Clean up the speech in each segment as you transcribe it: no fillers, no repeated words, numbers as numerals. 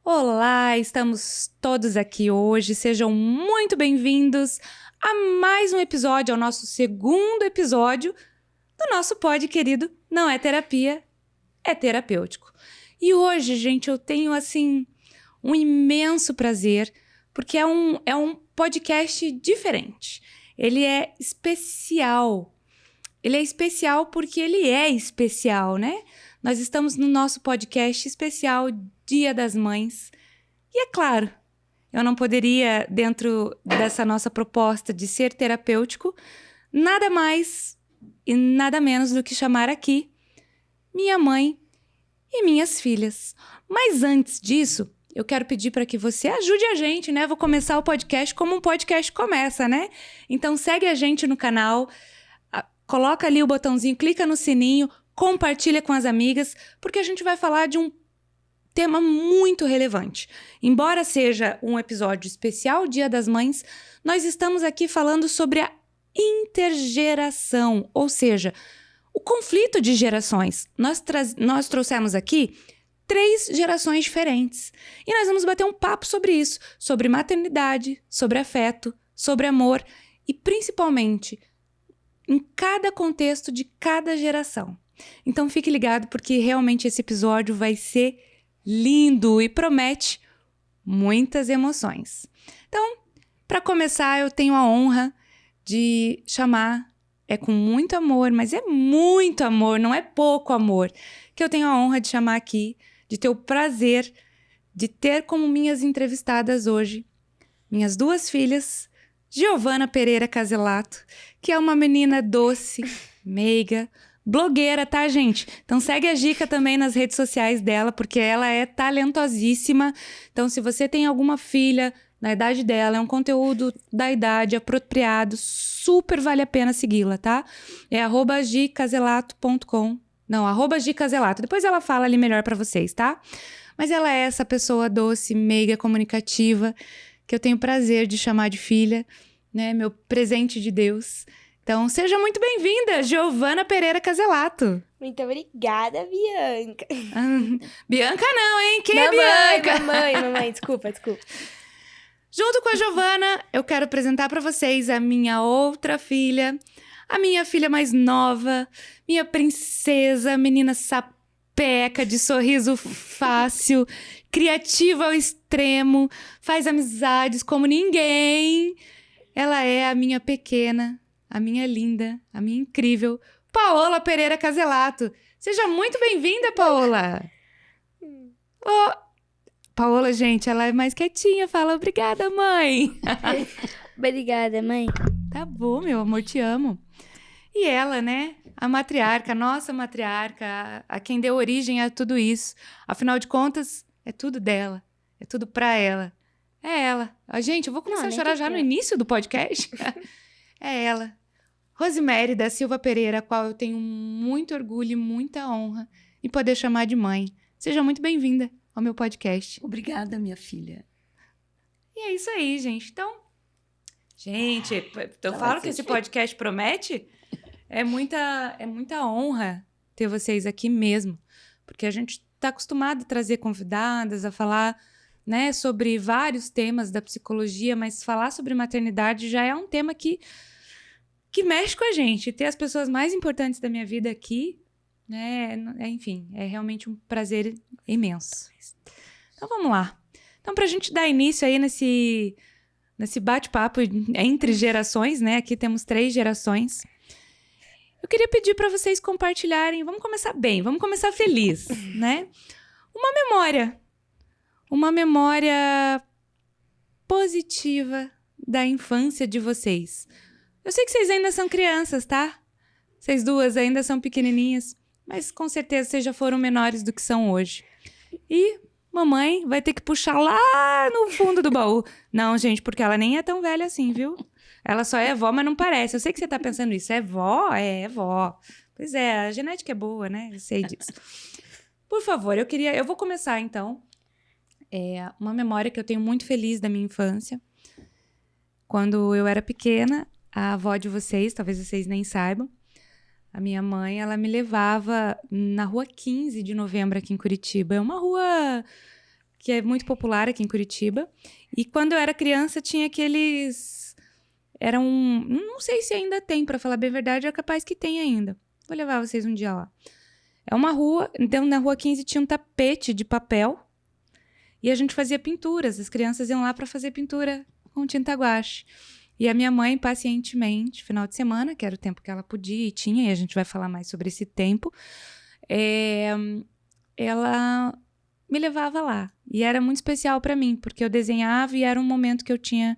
Olá, estamos todos aqui hoje. Sejam muito bem-vindos a mais um episódio, ao nosso segundo episódio do nosso pod querido Não é Terapia, é Terapêutico. E hoje, gente, eu tenho, assim, um imenso prazer, porque é um podcast diferente. Ele é especial. Ele é especial porque ele é especial, né? Nós estamos no nosso podcast especial Dia das Mães. E é claro, eu não poderia, dentro dessa nossa proposta de ser terapêutico, nada mais e nada menos do que chamar aqui minha mãe e minhas filhas. Mas antes disso, eu quero pedir para que você ajude a gente, né? Vou começar o podcast como um podcast começa, né? Então segue a gente no canal, coloca ali o botãozinho, clica no sininho, compartilha com as amigas, porque a gente vai falar de um tema muito relevante. Embora seja um episódio especial Dia das Mães, nós estamos aqui falando sobre a intergeração, ou seja, o conflito de gerações. Nós trouxemos aqui 3 gerações diferentes. E nós vamos bater um papo sobre isso, sobre maternidade, sobre afeto, sobre amor e principalmente em cada contexto de cada geração. Então fique ligado porque realmente esse episódio vai ser lindo e promete muitas emoções. Então, para começar, eu tenho a honra de chamar, é com muito amor, mas é muito amor, não é pouco amor, que eu tenho a honra de chamar aqui, de ter o prazer de ter como minhas entrevistadas hoje, minhas 2 filhas, Giovana Pereira Caselato, que é uma menina doce, meiga, blogueira, tá, gente? Então segue a Gica também nas redes sociais dela, porque ela é talentosíssima. Então, se você tem alguma filha na idade dela, é um conteúdo da idade apropriado, super vale a pena segui-la, tá? É @gicaselato.com. Não, @gicaselato. Depois ela fala ali melhor pra vocês, tá? Mas ela é essa pessoa doce, meiga, comunicativa, que eu tenho prazer de chamar de filha, né? Meu presente de Deus. Então, seja muito bem-vinda, Giovana Pereira Caselato. Muito obrigada, Bianca. Bianca não, hein? Quem mamãe, é Bianca? Mamãe, desculpa. Junto com a Giovana, eu quero apresentar para vocês a minha outra filha, a minha filha mais nova, minha princesa, menina sapeca, de sorriso fácil, criativa ao extremo, faz amizades como ninguém. Ela é a minha pequena, a minha linda, a minha incrível Paola Pereira Caselato. Seja muito bem-vinda, Paola. Paola, gente, ela é mais quietinha. Fala, obrigada, mãe. Obrigada, mãe. Tá bom, meu amor, te amo. E ela, né? A matriarca, a nossa matriarca, a quem deu origem a tudo isso. Afinal de contas, é tudo dela. É tudo pra ela. É ela. Gente, eu vou começar a chorar já no início do podcast. É ela. Rosemary da Silva Pereira, a qual eu tenho muito orgulho e muita honra em poder chamar de mãe. Seja muito bem-vinda ao meu podcast. Obrigada, minha filha. E é isso aí, gente. Então, gente, eu falo que esse podcast promete. É muita honra ter vocês aqui mesmo. Porque a gente está acostumado a trazer convidadas, a falar, né, sobre vários temas da psicologia, mas falar sobre maternidade já é um tema que mexe com a gente. Ter as pessoas mais importantes da minha vida aqui, né, enfim, é realmente um prazer imenso. Então vamos lá. Então, pra gente dar início aí nesse bate-papo entre gerações, né, aqui temos 3 gerações, eu queria pedir para vocês compartilharem, vamos começar bem, vamos começar feliz, né? Uma memória positiva da infância de vocês. Eu sei que vocês ainda são crianças, tá? Vocês 2 ainda são pequenininhas, mas com certeza vocês já foram menores do que são hoje. E mamãe vai ter que puxar lá no fundo do baú. Não, gente, porque ela nem é tão velha assim, viu? Ela só é vó, mas não parece. Eu sei que você tá pensando isso. É vó? É vó. Pois é, a genética é boa, né? Eu sei disso. Por favor, eu vou começar, então. Uma memória que eu tenho muito feliz da minha infância. Quando eu era pequena, a avó de vocês, talvez vocês nem saibam, A minha mãe, ela me levava na Rua 15 de Novembro aqui em Curitiba. É uma rua que é muito popular aqui em Curitiba. E quando eu era criança, tinha aqueles... Não sei se ainda tem, pra falar bem a verdade, é capaz que tem ainda. Vou levar vocês um dia lá. É uma rua... Então, na Rua 15 tinha um tapete de papel. E a gente fazia pinturas. As crianças iam lá pra fazer pintura com tinta guache. E a minha mãe, pacientemente, final de semana, que era o tempo que ela podia e tinha, e a gente vai falar mais sobre esse tempo, ela me levava lá. E era muito especial para mim, porque eu desenhava e era um momento que eu tinha,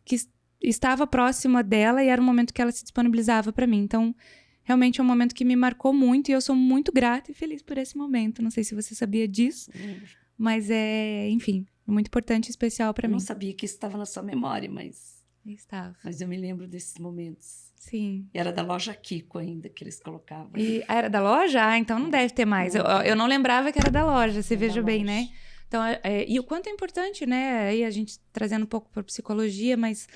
que estava próxima dela e era um momento que ela se disponibilizava para mim. Então, realmente é um momento que me marcou muito e eu sou muito grata e feliz por esse momento. Não sei se você sabia disso, mas enfim, muito importante e especial para mim. Eu não sabia que isso estava na sua memória, mas Estava. eu me lembro desses momentos. Sim. E era da loja Kiko ainda que eles colocavam. E era da loja? Ah, então não deve ter mais. Eu não lembrava que era da loja, você veja bem, né? Então, e o quanto é importante, né? Aí a gente trazendo um pouco para psicologia, mas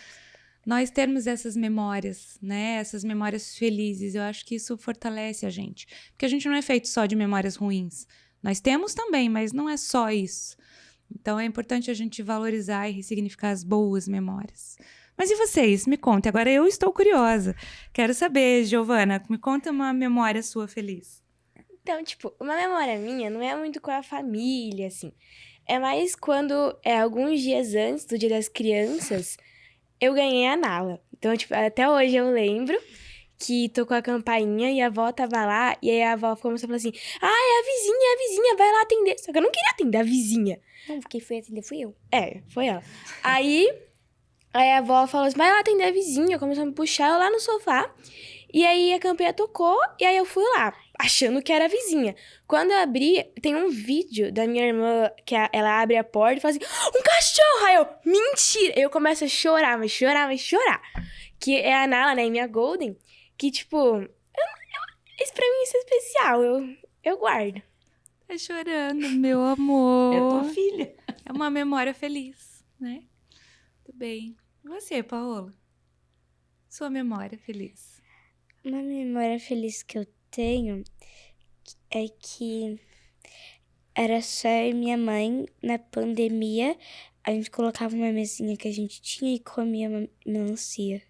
nós termos essas memórias, né? Essas memórias felizes, eu acho que isso fortalece a gente. Porque a gente não é feito só de memórias ruins. Nós temos também, mas não é só isso. Então, é importante a gente valorizar e ressignificar as boas memórias. Mas e vocês? Me contem. Agora eu estou curiosa. Quero saber, Giovana, me conta uma memória sua feliz. Então, tipo, uma memória minha não é muito com a família, assim. É mais quando, alguns dias antes do Dia das Crianças, eu ganhei a Nala. Então, tipo, até hoje eu lembro que tocou a campainha e a avó tava lá, e aí a avó começou a falar assim, é a vizinha, vai lá atender. Só que eu não queria atender a vizinha. Não, quem foi atender fui eu. Foi ela. Aí a avó falou assim, vai lá atender a vizinha, começou a me puxar eu lá no sofá, e aí a campainha tocou, e aí eu fui lá, achando que era a vizinha. Quando eu abri, tem um vídeo da minha irmã, que ela abre a porta e fala assim, um cachorro! Aí eu, mentira! Eu começo a chorar, mas chorar. Que é a Nala, né, minha Golden, que tipo, isso pra mim isso é especial, eu guardo. Tá chorando, meu amor. É tua filha. É uma memória feliz, né? Muito bem. E você, Paola? Sua memória feliz. Uma memória feliz que eu tenho é que era só eu e minha mãe na pandemia. A gente colocava uma mesinha que a gente tinha e comia melancia.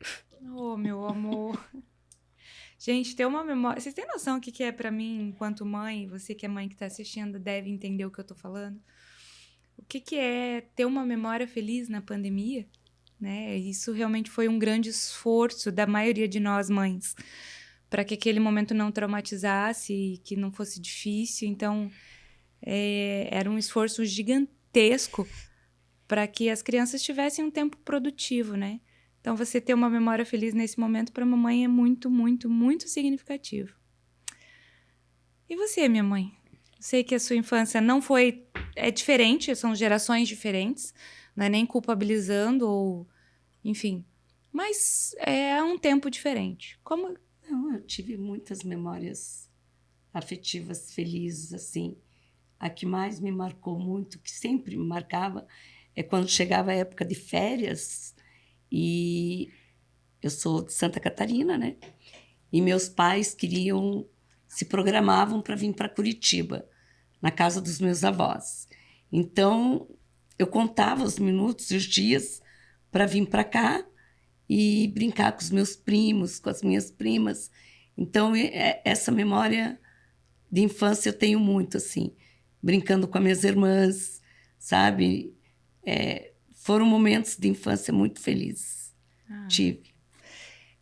Oh, meu amor. Gente, ter uma memória... Vocês têm noção o que é pra mim, enquanto mãe? Você que é mãe que tá assistindo deve entender o que eu tô falando. O que é ter uma memória feliz na pandemia? Né? Isso realmente foi um grande esforço da maioria de nós mães para que aquele momento não traumatizasse e que não fosse difícil. Então, era um esforço gigantesco para que as crianças tivessem um tempo produtivo, né? Então, você ter uma memória feliz nesse momento para a mamãe é muito, muito, muito significativo. E você, minha mãe? Sei que a sua infância não foi... É diferente, são gerações diferentes, não é nem culpabilizando ou... Enfim, mas é um tempo diferente. Como... Não, eu tive muitas memórias afetivas felizes, assim. A que mais me marcou muito, que sempre me marcava, é quando chegava a época de férias. E eu sou de Santa Catarina, né? E meus pais se programavam para vir para Curitiba, na casa dos meus avós. Então, eu contava os minutos e os dias para vir para cá e brincar com os meus primos, com as minhas primas. Então, essa memória de infância eu tenho muito, assim, brincando com as minhas irmãs, sabe? Foram momentos de infância muito felizes. Tive.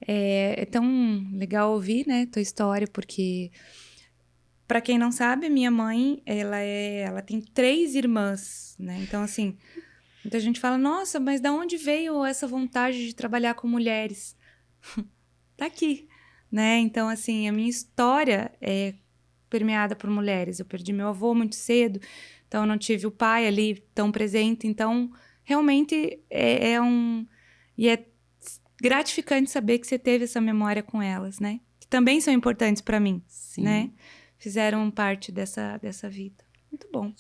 É tão legal ouvir, né, tua história, porque, para quem não sabe, minha mãe, ela tem 3 irmãs, né? Então, assim, muita gente fala, nossa, mas da onde veio essa vontade de trabalhar com mulheres? Tá aqui, né? Então, assim, a minha história é permeada por mulheres. Eu perdi meu avô muito cedo, então eu não tive o pai ali tão presente. Então, realmente E é gratificante saber que você teve essa memória com elas, né? Que também são importantes para mim, Sim. né? Fizeram parte dessa vida. Muito bom.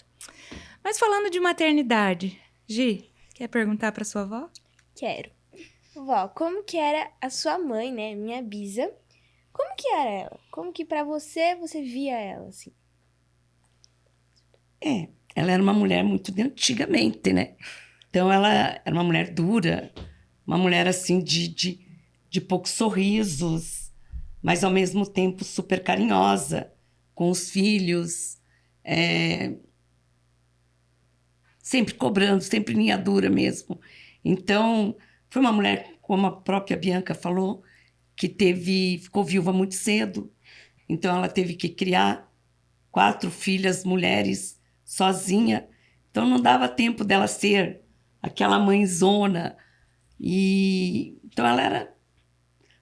Mas falando de maternidade, Gi, quer perguntar para sua avó? Quero. Vó, como que era a sua mãe, né, minha bisa, Como que era ela? Como que pra você via ela, assim? Ela era uma mulher muito de antigamente, né? Então, ela era uma mulher dura, uma mulher, assim, de poucos sorrisos, mas, ao mesmo tempo, super carinhosa com os filhos, sempre cobrando, sempre linha dura mesmo. Então, foi uma mulher, como a própria Bianca falou, que ficou viúva muito cedo. Então, ela teve que criar 4 filhas mulheres sozinha. Então, não dava tempo dela ser aquela mãezona. Então, ela era...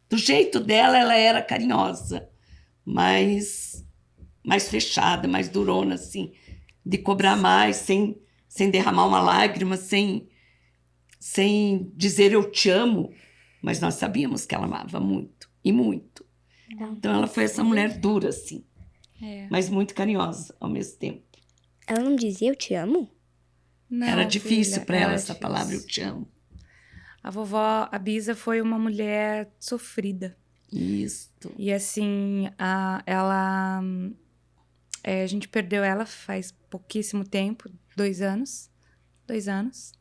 Do jeito dela, ela era carinhosa, mas mais fechada, mais durona, assim, de cobrar mais, sem derramar uma lágrima, sem dizer eu te amo, mas nós sabíamos que ela amava muito, e muito. Então ela foi essa mulher dura, assim, mas muito carinhosa ao mesmo tempo. Ela não dizia eu te amo? Não, Era difícil filha, para ela era essa difícil. palavra eu te amo. A vovó, a Bisa, foi uma mulher sofrida. Isto. E assim, a gente perdeu ela faz pouquíssimo tempo, 2 anos. 2 anos.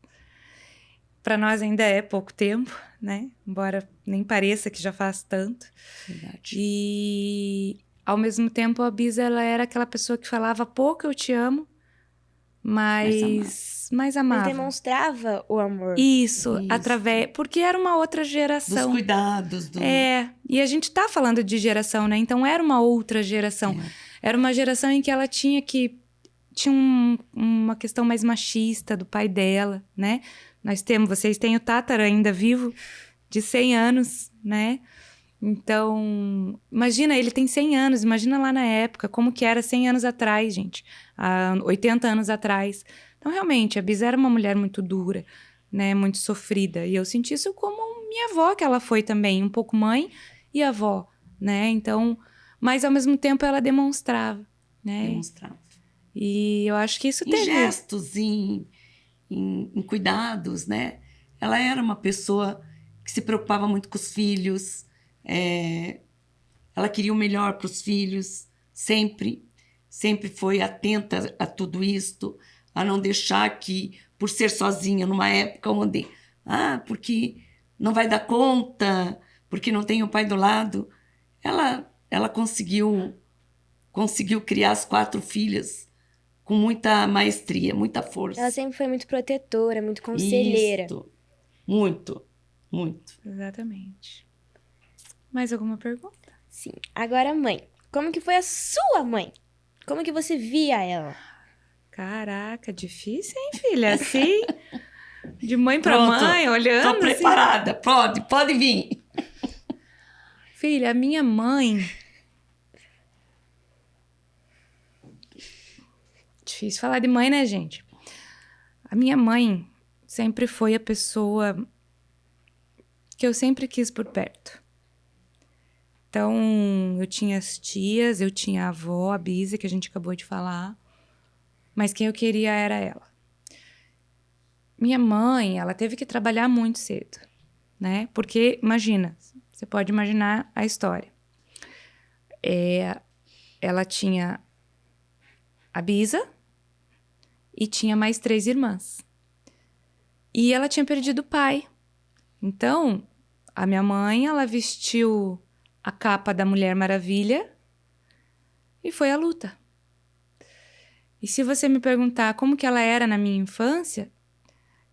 Para nós ainda é pouco tempo, né? Embora nem pareça que já faz tanto. Verdade. E, ao mesmo tempo, a Bisa, ela era aquela pessoa que falava pouco eu te amo, mas mais Mas amava. demonstrava o amor. Isso, Isso. através... Porque era uma outra Dos geração. cuidados. E a gente tá falando de geração, né? Então, era uma outra geração. Era uma geração em que ela tinha uma questão mais machista do pai dela, né? Vocês têm o Tátara ainda vivo, de 100 anos, né? Então, imagina, ele tem 100 anos, imagina lá na época, como que era 100 anos atrás, gente, há 80 anos atrás. Então, realmente, a Bisa era uma mulher muito dura, né? Muito sofrida. E eu senti isso como minha avó, que ela foi também, um pouco mãe e avó, né? Então, mas ao mesmo tempo ela demonstrava, né? Demonstrava. E eu acho que isso Em teve... gestos, em cuidados, né? Ela era uma pessoa que se preocupava muito com os filhos, ela queria o melhor para os filhos, sempre foi atenta a tudo isto, a não deixar que, por ser sozinha, numa época onde, porque não vai dar conta, porque não tem o pai do lado, ela conseguiu criar as 4 filhas com muita maestria, muita força. Ela sempre foi muito protetora, muito conselheira. Isto. Muito, muito. Exatamente. Mais alguma pergunta? Sim. Agora, mãe. Como que foi a sua mãe? Como que você via ela? Caraca, difícil, hein, filha? Assim, de mãe pra Pronto, mãe, olhando Tô assim. preparada, pode vir. Filha, a minha mãe... Difícil falar de mãe, né, gente? A minha mãe sempre foi a pessoa que eu sempre quis por perto. Então, eu tinha as tias, eu tinha a avó, a Bisa, que a gente acabou de falar, mas quem eu queria era ela. Minha mãe, ela teve que trabalhar muito cedo, né? Porque, imagina, você pode imaginar a história. Ela tinha a Bisa e tinha mais 3 irmãs. E ela tinha perdido o pai. Então, a minha mãe, ela vestiu a capa da Mulher Maravilha e foi à luta. E se você me perguntar como que ela era na minha infância,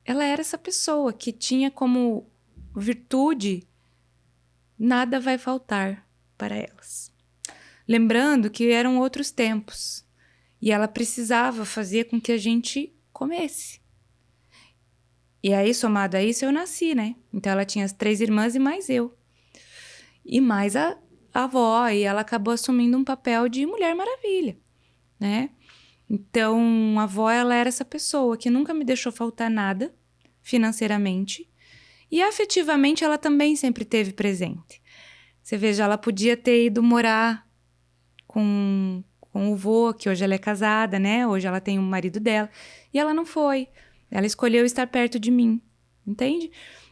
ela era essa pessoa que tinha como virtude nada vai faltar para elas. Lembrando que eram outros tempos. E ela precisava fazer com que a gente comesse. E aí, somado a isso, eu nasci, né? Então, ela tinha as 3 irmãs e mais eu. E mais a avó. E ela acabou assumindo um papel de Mulher Maravilha, né? Então, a avó, ela era essa pessoa que nunca me deixou faltar nada financeiramente. E afetivamente, ela também sempre teve presente. Você veja, ela podia ter ido morar com o vô, que hoje ela é casada, né? Hoje ela tem o marido dela. E ela não foi. Ela escolheu estar perto de mim, entende?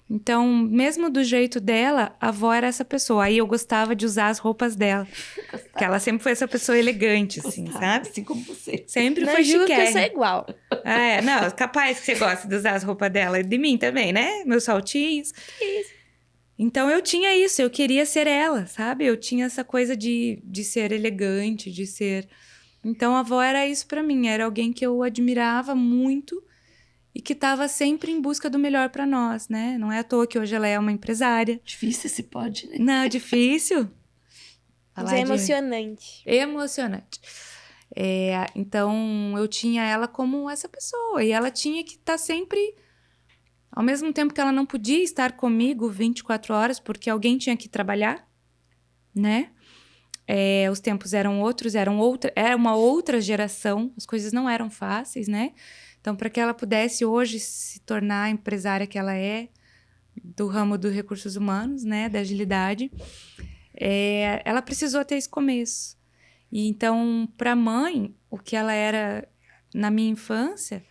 Então, mesmo do jeito dela, a avó era essa pessoa. Aí eu gostava de usar as roupas dela. Porque ela sempre foi essa pessoa elegante, assim, Gostava, sabe? assim como você. Sempre Não foi julgo que eu sou chiquérrima. igual. Não, capaz que você gosta de usar as roupas dela. De mim também, né? Meus saltinhos. Então, eu tinha isso. Eu queria ser ela, sabe? Eu tinha essa coisa de ser elegante, de ser... Então, a avó era isso pra mim. Era alguém que eu admirava muito e que estava sempre em busca do melhor pra nós, né? Não é à toa que hoje ela é uma empresária. Difícil se pode, né? Não, é difícil. Mas é emocionante. Emocionante. Então, eu tinha ela como essa pessoa. E ela tinha que estar sempre... Ao mesmo tempo que ela não podia estar comigo 24 horas, porque alguém tinha que trabalhar, né? Os tempos eram outros, era uma outra geração. As coisas não eram fáceis, né? Então, para que ela pudesse hoje se tornar a empresária que ela é, do ramo dos recursos humanos, né? Da agilidade, ela precisou ter esse começo. E então, para a mãe, o que ela era na minha infância,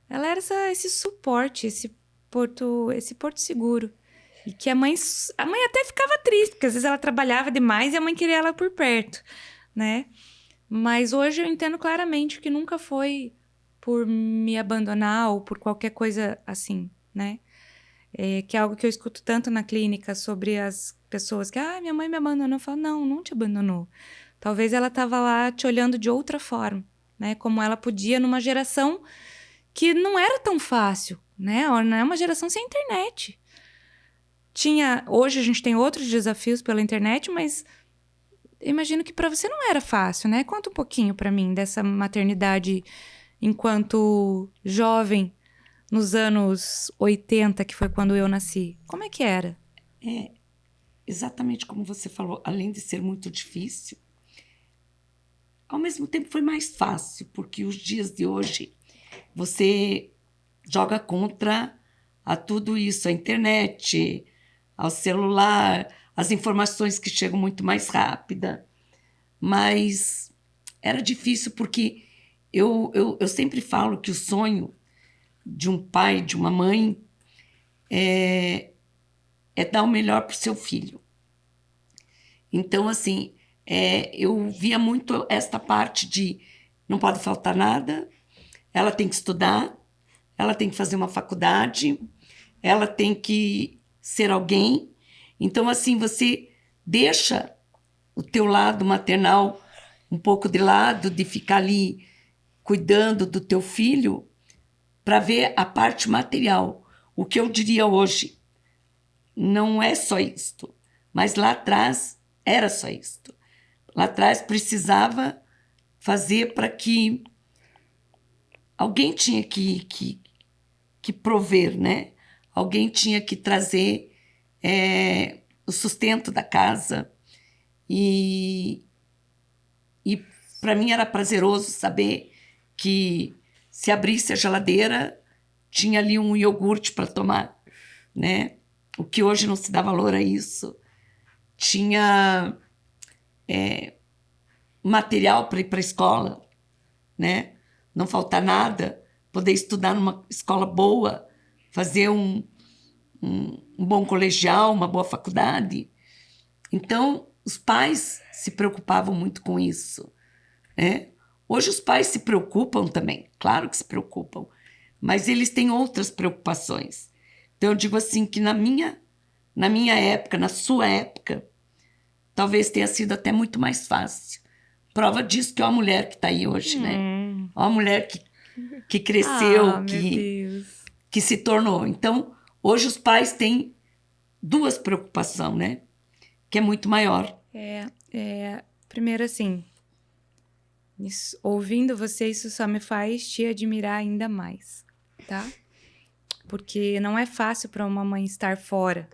ela era esse suporte, esse porto seguro. E que a mãe até ficava triste, porque às vezes ela trabalhava demais e a mãe queria ela por perto, né? Mas hoje eu entendo claramente que nunca foi por me abandonar ou por qualquer coisa assim, né? Que é algo que eu escuto tanto na clínica sobre as pessoas que, minha mãe me abandonou. Eu falo, não te abandonou. Talvez ela estava lá te olhando de outra forma, né? Como ela podia numa geração que não era tão fácil, né? Não é uma geração sem internet. Hoje a gente tem outros desafios pela internet, mas imagino que para você não era fácil, né? Conta um pouquinho para mim dessa maternidade enquanto jovem nos anos 80, que foi quando eu nasci. Como é que era? Exatamente como você falou, além de ser muito difícil, ao mesmo tempo foi mais fácil, porque os dias de hoje você joga contra a tudo isso, a internet, ao celular, as informações que chegam muito mais rápida. Mas era difícil porque eu sempre falo que o sonho de um pai, de uma mãe, é dar o melhor para o seu filho. Então, assim, eu via muito esta parte de não pode faltar nada, ela tem que estudar, ela tem que fazer uma faculdade, ela tem que ser alguém. Então, assim, você deixa o teu lado maternal um pouco de lado, de ficar ali cuidando do teu filho, para ver a parte material. O que eu diria hoje não é só isto, mas lá atrás era só isto. Lá atrás precisava fazer para que alguém tinha que prover, né? Alguém tinha que trazer o sustento da casa. E para mim era prazeroso saber que se abrisse a geladeira, tinha ali um iogurte para tomar, né? O que hoje não se dá valor a isso. Tinha material para ir para a escola, né? Não faltar nada, poder estudar numa escola boa, fazer um bom colegial, uma boa faculdade. Então, os pais se preocupavam muito com isso, né? Hoje os pais se preocupam também, claro que se preocupam, mas eles têm outras preocupações. Então, eu digo assim que na minha época, na sua época, talvez tenha sido até muito mais fácil. Prova disso que é uma mulher que está aí hoje, né? Uma mulher que cresceu, que se tornou. Então, hoje os pais têm duas preocupações, né? Que é muito maior. Primeiro, assim, ouvindo você, isso só me faz te admirar ainda mais, tá? Porque não é fácil para uma mãe estar fora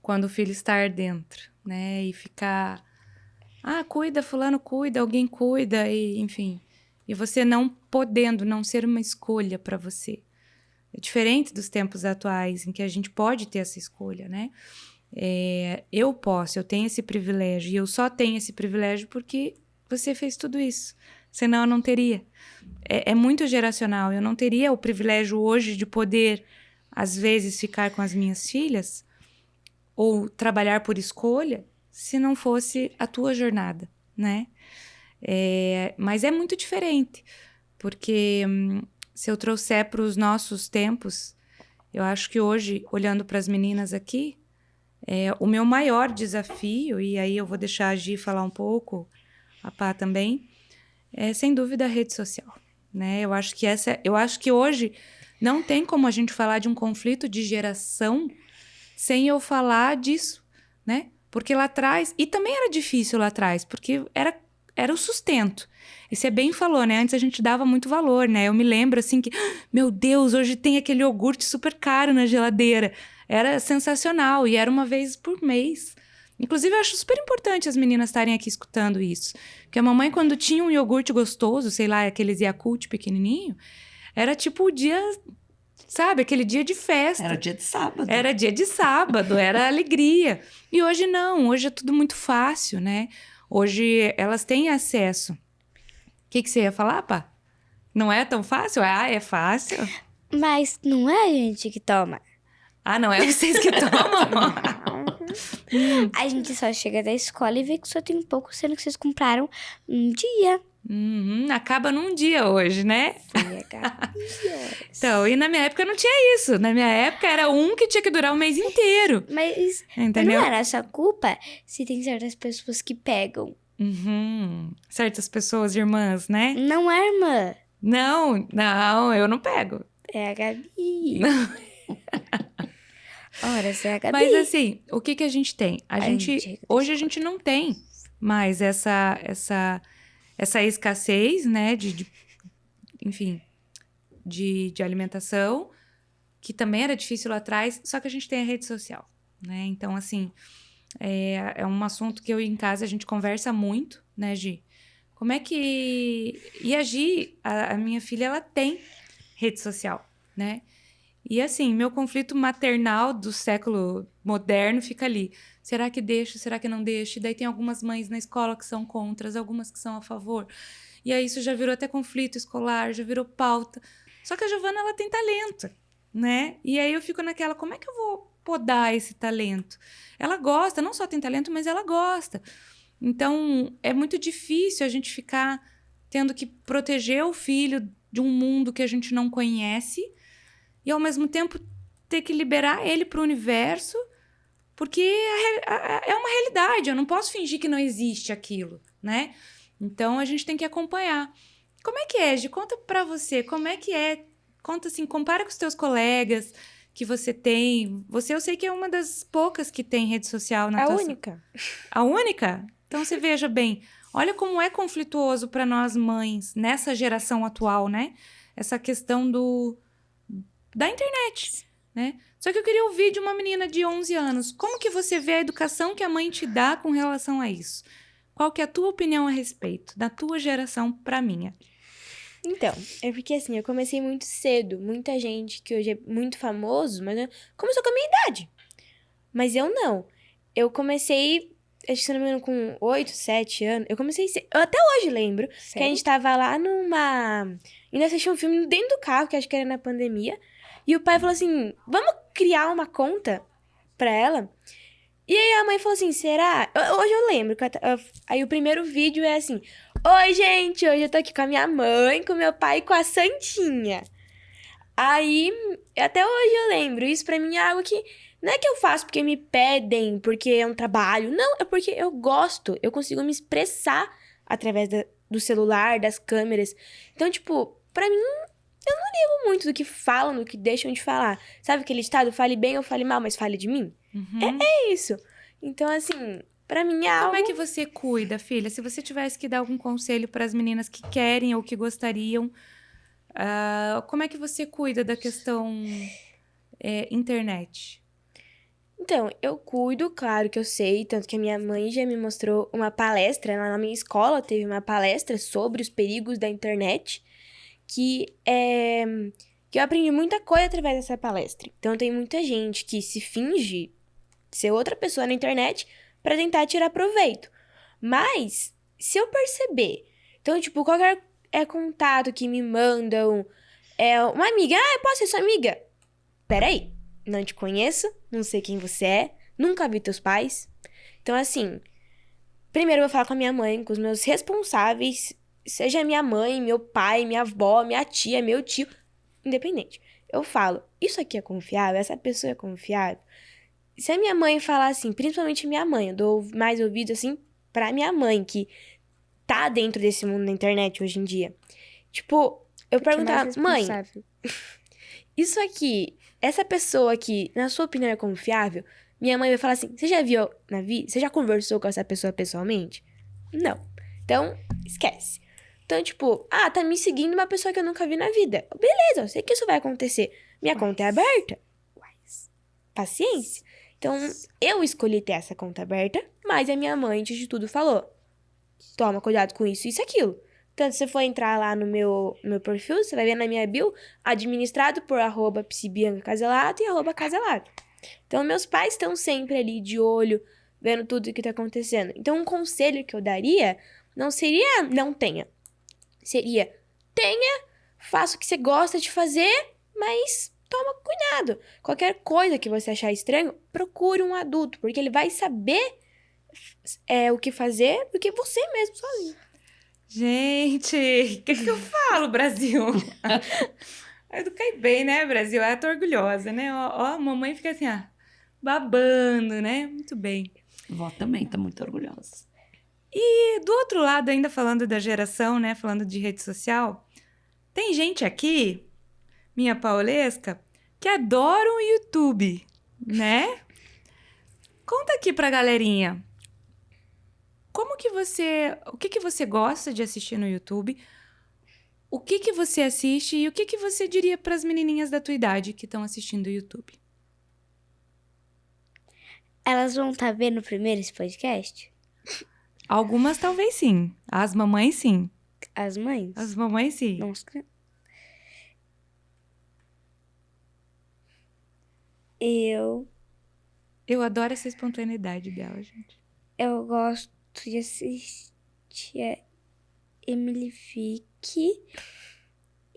quando o filho está dentro, né? E ficar... cuida, fulano cuida, alguém cuida, e, enfim. E você não podendo, não ser uma escolha para você. É diferente dos tempos atuais, em que a gente pode ter essa escolha, né? Eu tenho esse privilégio, e eu só tenho esse privilégio porque você fez tudo isso. Senão eu não teria. É muito geracional. Eu não teria o privilégio hoje de poder às vezes, ficar com as minhas filhas ou trabalhar por escolha se não fosse a tua jornada, né? Mas é muito diferente, porque se eu trouxer para os nossos tempos, eu acho que hoje, olhando para as meninas aqui, o meu maior desafio, e aí eu vou deixar a Gi falar um pouco, a Pá também, é sem dúvida a rede social, né? Eu acho que hoje não tem como a gente falar de um conflito de geração sem eu falar disso, né? Porque lá atrás, e também era difícil lá atrás, porque era o sustento. E você bem falou, né? Antes a gente dava muito valor, né? Eu me lembro, assim, que... Meu Deus, hoje tem aquele iogurte super caro na geladeira. Era sensacional. E era uma vez por mês. Inclusive, eu acho super importante as meninas estarem aqui escutando isso. Porque a mamãe, quando tinha um iogurte gostoso, sei lá, aqueles Yakult pequenininho, era tipo o dia... Sabe? Aquele dia de festa. Era dia de sábado. Era dia de sábado, era alegria. E hoje não. Hoje é tudo muito fácil, né? Hoje elas têm acesso. O que você ia falar, Pá? Não é tão fácil? É fácil. Mas não é a gente que toma. Ah, não é vocês que tomam? A gente só chega da escola e vê que só tem pouco, sendo que vocês compraram um dia. Acaba num dia hoje, né? Foi a Gabi. Então, e na minha época não tinha isso. Na minha época era um que tinha que durar o mês inteiro. Mas Entendeu? não é nossa culpa se tem certas pessoas que pegam. Certas pessoas, irmãs, né? Não é, irmã. Não, eu não pego. É a Gabi. Ora, você é a Gabi. Mas assim, o que a gente tem? gente- Hoje a gente não tem mais essa escassez, né, enfim, de alimentação, que também era difícil lá atrás, só que a gente tem a rede social, né? Então, assim, é um assunto que eu em casa a gente conversa muito, né, Gi? Como é que... E a Gi, a minha filha, ela tem rede social, né? E assim, meu conflito maternal do século moderno fica ali. Será que deixa? Será que não deixa? E daí tem algumas mães na escola que são contra, algumas que são a favor. E aí isso já virou até conflito escolar, já virou pauta. Só que a Giovana, ela tem talento, né? E aí eu fico naquela, como é que eu vou podar esse talento? Ela gosta, não só tem talento, mas ela gosta. Então, é muito difícil a gente ficar tendo que proteger o filho de um mundo que a gente não conhece e, ao mesmo tempo, ter que liberar ele para o universo, porque é uma realidade. Eu não posso fingir que não existe aquilo, né? Então, a gente tem que acompanhar. Como é que é, Gi? Conta pra você. Como é que é? Conta assim, compara com os teus colegas que você tem. Você, eu sei que é uma das poucas que tem rede social na A tua... única. A única? Então, você veja bem. Olha como é conflituoso para nós mães, nessa geração atual, né? Essa questão da internet, né? Só que eu queria ouvir de uma menina de 11 anos. Como que você vê a educação que a mãe te dá com relação a isso? Qual que é a tua opinião a respeito? Da tua geração pra minha? Então, é porque assim, eu comecei muito cedo. Muita gente que hoje é muito famoso, mas começou com a minha idade. Mas eu não. Eu comecei, acho que se não me engano, com 8, 7 anos. Eu comecei cedo. Eu até hoje lembro que a gente tava lá indo assistir um filme dentro do carro, que acho que era na pandemia. E o pai falou assim, vamos criar uma conta pra ela? E aí a mãe falou assim, será? Hoje eu lembro. Aí o primeiro vídeo é assim, oi, gente, hoje eu tô aqui com a minha mãe, com meu pai e com a Santinha. Aí, até hoje eu lembro. Isso pra mim é algo que não é que eu faço porque me pedem, porque é um trabalho. Não, é porque eu gosto. Eu consigo me expressar através do celular, das câmeras. Então, tipo, pra mim, eu não ligo muito do que falam, do que deixam de falar. Sabe aquele ditado, fale bem ou fale mal, mas fale de mim? É isso. Então, assim, pra mim é algo... Como é que você cuida, filha? Se você tivesse que dar algum conselho para as meninas que querem ou que gostariam, como é que você cuida da questão internet? Então, eu cuido, claro que eu sei, tanto que a minha mãe já me mostrou uma palestra, lá na minha escola teve uma palestra sobre os perigos da internet, que eu aprendi muita coisa através dessa palestra. Então, tem muita gente que se finge ser outra pessoa na internet pra tentar tirar proveito. Mas, se eu perceber, então, tipo, qualquer contato que me mandam, uma amiga, eu posso ser sua amiga? peraí, não te conheço, não sei quem você é, nunca vi teus pais. Então, assim, primeiro eu vou falar com a minha mãe, com os meus responsáveis, seja minha mãe, meu pai, minha avó, minha tia, meu tio, independente. Eu falo, isso aqui é confiável? Essa pessoa é confiável? Se a minha mãe falar assim, principalmente minha mãe, eu dou mais ouvido, assim, pra minha mãe, que tá dentro desse mundo da internet hoje em dia. Tipo, eu perguntar, mãe, isso aqui, essa pessoa aqui, na sua opinião, é confiável? Minha mãe vai falar assim, você já viu na vida? Você já conversou com essa pessoa pessoalmente? Não. Então, esquece. Então, tipo, tá me seguindo uma pessoa que eu nunca vi na vida. Beleza, eu sei que isso vai acontecer. Minha conta é aberta. Paciência. Então, eu escolhi ter essa conta aberta, mas a minha mãe, antes de tudo, falou, toma cuidado com isso e aquilo. Tanto se você for entrar lá no meu perfil, você vai ver na minha bio, administrado por @psibiancacaselato e @caselato. Então, meus pais estão sempre ali de olho, vendo tudo o que tá acontecendo. Então, um conselho que eu daria não seria não tenha. Seria tenha, faça o que você gosta de fazer, mas toma cuidado. Qualquer coisa que você achar estranho, procure um adulto, porque ele vai saber o que fazer do que você mesmo sozinho. Gente, o que eu falo, Brasil? Eu eduquei bem, né, Brasil? Eu tô orgulhosa, né? Ó, a mamãe fica assim, babando, né? Muito bem. Vó também tá muito orgulhosa. E do outro lado, ainda falando da geração, né? Falando de rede social, tem gente aqui, minha paulesca, que adora o YouTube, né? Conta aqui pra galerinha. O que você gosta de assistir no YouTube? O que você assiste e o que você diria para as menininhas da tua idade que estão assistindo o YouTube? Elas vão estar vendo primeiro esse podcast? Algumas talvez sim. As mamães sim. As mães? As mamães sim. Nossa. Eu adoro essa espontaneidade dela, gente. Eu gosto de assistir a Emily Vick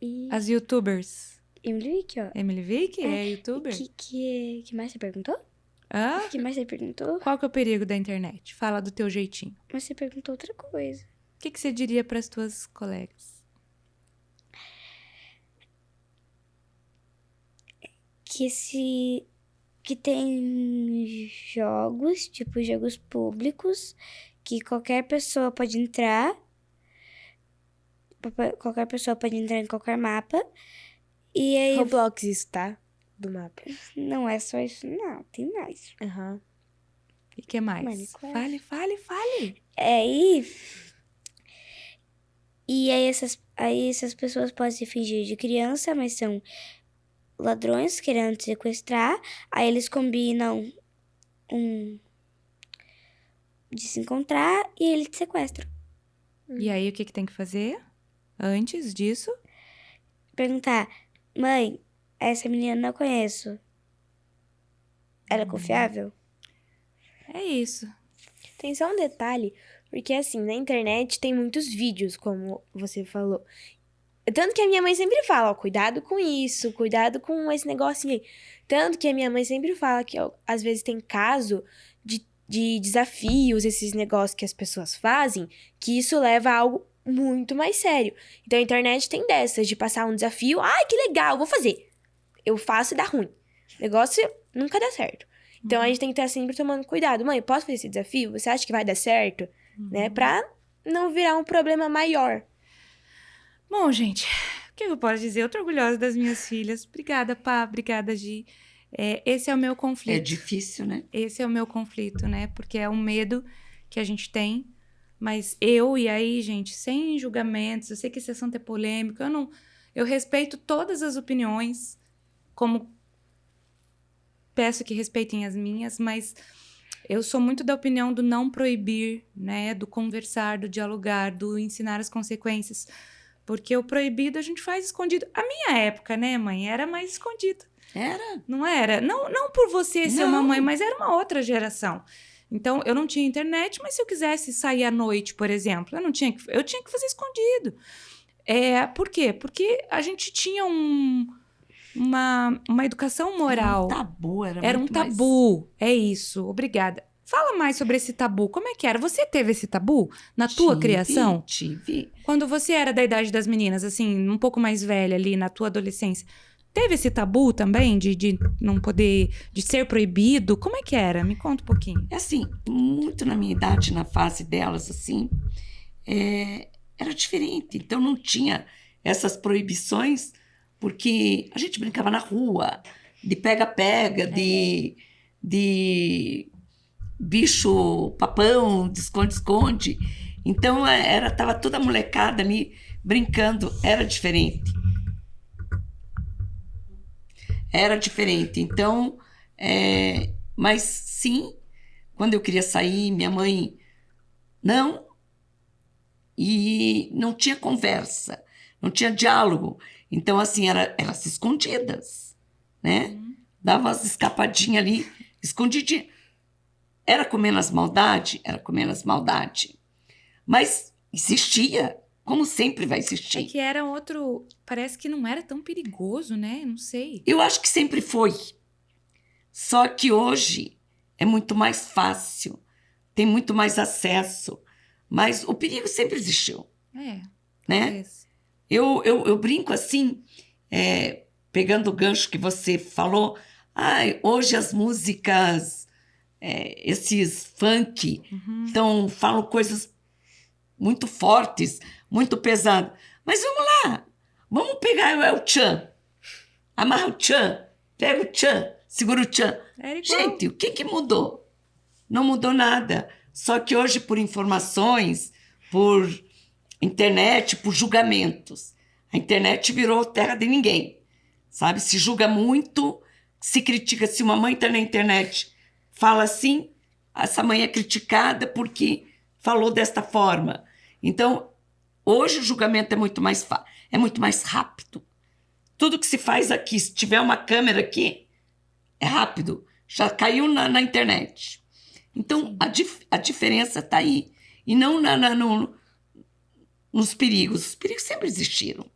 e... As youtubers. Emily Vick, ó. Emily Vick é youtuber? Que mais você perguntou? Hã? Que mais você perguntou? Qual que é o perigo da internet? Fala do teu jeitinho. Mas você perguntou outra coisa. O que você diria para as tuas colegas? Que tem jogos, tipo jogos públicos, que qualquer pessoa pode entrar. Qualquer pessoa pode entrar em qualquer mapa. E aí... Roblox isso, tá? Do mapa. Não é só isso, não. Tem mais. Aham. E que mais? Minecraft. Fale. E aí essas pessoas podem se fingir de criança, mas são ladrões querendo te sequestrar. Aí eles combinam de se encontrar e eles te sequestram. E aí, o que tem que fazer antes disso? Perguntar, mãe, essa menina eu não conheço. Ela é confiável? É isso. Tem só um detalhe, porque assim, na internet tem muitos vídeos, como você falou. Tanto que a minha mãe sempre fala, ó, cuidado com isso, cuidado com esse negocinho aí. Tanto que a minha mãe sempre fala que, ó, às vezes tem caso de desafios, esses negócios que as pessoas fazem, que isso leva a algo muito mais sério. Então a internet tem dessas, de passar um desafio, ai, que legal, vou fazer. Eu faço e dá ruim. O negócio nunca dá certo. Então a gente tem que estar sempre tomando cuidado. Mãe, posso fazer esse desafio? Você acha que vai dar certo? Né? Pra não virar um problema maior. Bom, gente, o que eu posso dizer? Eu tô orgulhosa das minhas filhas. Obrigada, Pá. Obrigada, Gi. Esse é o meu conflito. É difícil, né? Esse é o meu conflito, né? Porque é um medo que a gente tem. Mas e aí, gente, sem julgamentos. Eu sei que esse assunto é polêmico. Eu respeito todas as opiniões, como peço que respeitem as minhas, mas eu sou muito da opinião do não proibir, né? Do conversar, do dialogar, do ensinar as consequências. Porque o proibido a gente faz escondido. A minha época, né, mãe? Era mais escondido. Era? Não era? Não por você ser uma Não. mãe, mas era uma outra geração. Então, eu não tinha internet, mas se eu quisesse sair à noite, por exemplo, eu tinha que fazer escondido. Por quê? Porque a gente tinha uma educação moral. Era um tabu, Era um muito mais- tabu. É isso. Obrigada. Fala mais sobre esse tabu. Como é que era? Você teve esse tabu na tua criação? Tive. Quando você era da idade das meninas, assim, um pouco mais velha ali, na tua adolescência, teve esse tabu também de não poder, de ser proibido? Como é que era? Me conta um pouquinho. É assim, muito na minha idade, na fase delas, assim, era diferente. Então não tinha essas proibições, porque a gente brincava na rua, de pega-pega, de bicho-papão, de esconde-esconde. Então tava toda a molecada ali brincando, era diferente. Era diferente. Então, mas sim, quando eu queria sair, minha mãe, não. E não tinha conversa, não tinha diálogo. Então, assim, elas escondidas, né? Dava umas escapadinhas ali, escondidinha. Era comendo as maldades? Era comendo as maldades. Mas existia, como sempre vai É existir. que era outro... Parece que não era tão perigoso, né? Não sei. Eu acho que sempre foi. Só que hoje é muito mais fácil, tem muito mais acesso, mas o perigo sempre existiu, É. né? Talvez. Eu brinco assim, pegando o gancho que você falou, hoje as músicas, esses funk, então falam coisas muito fortes, muito pesadas. Mas vamos lá, vamos pegar o El Chan, amarra o Chan, pega o Chan, segura o Chan. Era igual. Gente, o que mudou? Não mudou nada. Só que hoje, por informações, por internet, por julgamentos, a internet virou terra de ninguém, sabe? Se julga muito, se critica. Se uma mãe está na internet, fala assim, essa mãe é criticada porque falou desta forma. Então, hoje o julgamento é muito mais é muito mais rápido. Tudo que se faz aqui, se tiver uma câmera aqui, é rápido. Já caiu na internet. Então, a diferença está aí. E não nos perigos. Os perigos sempre existiram.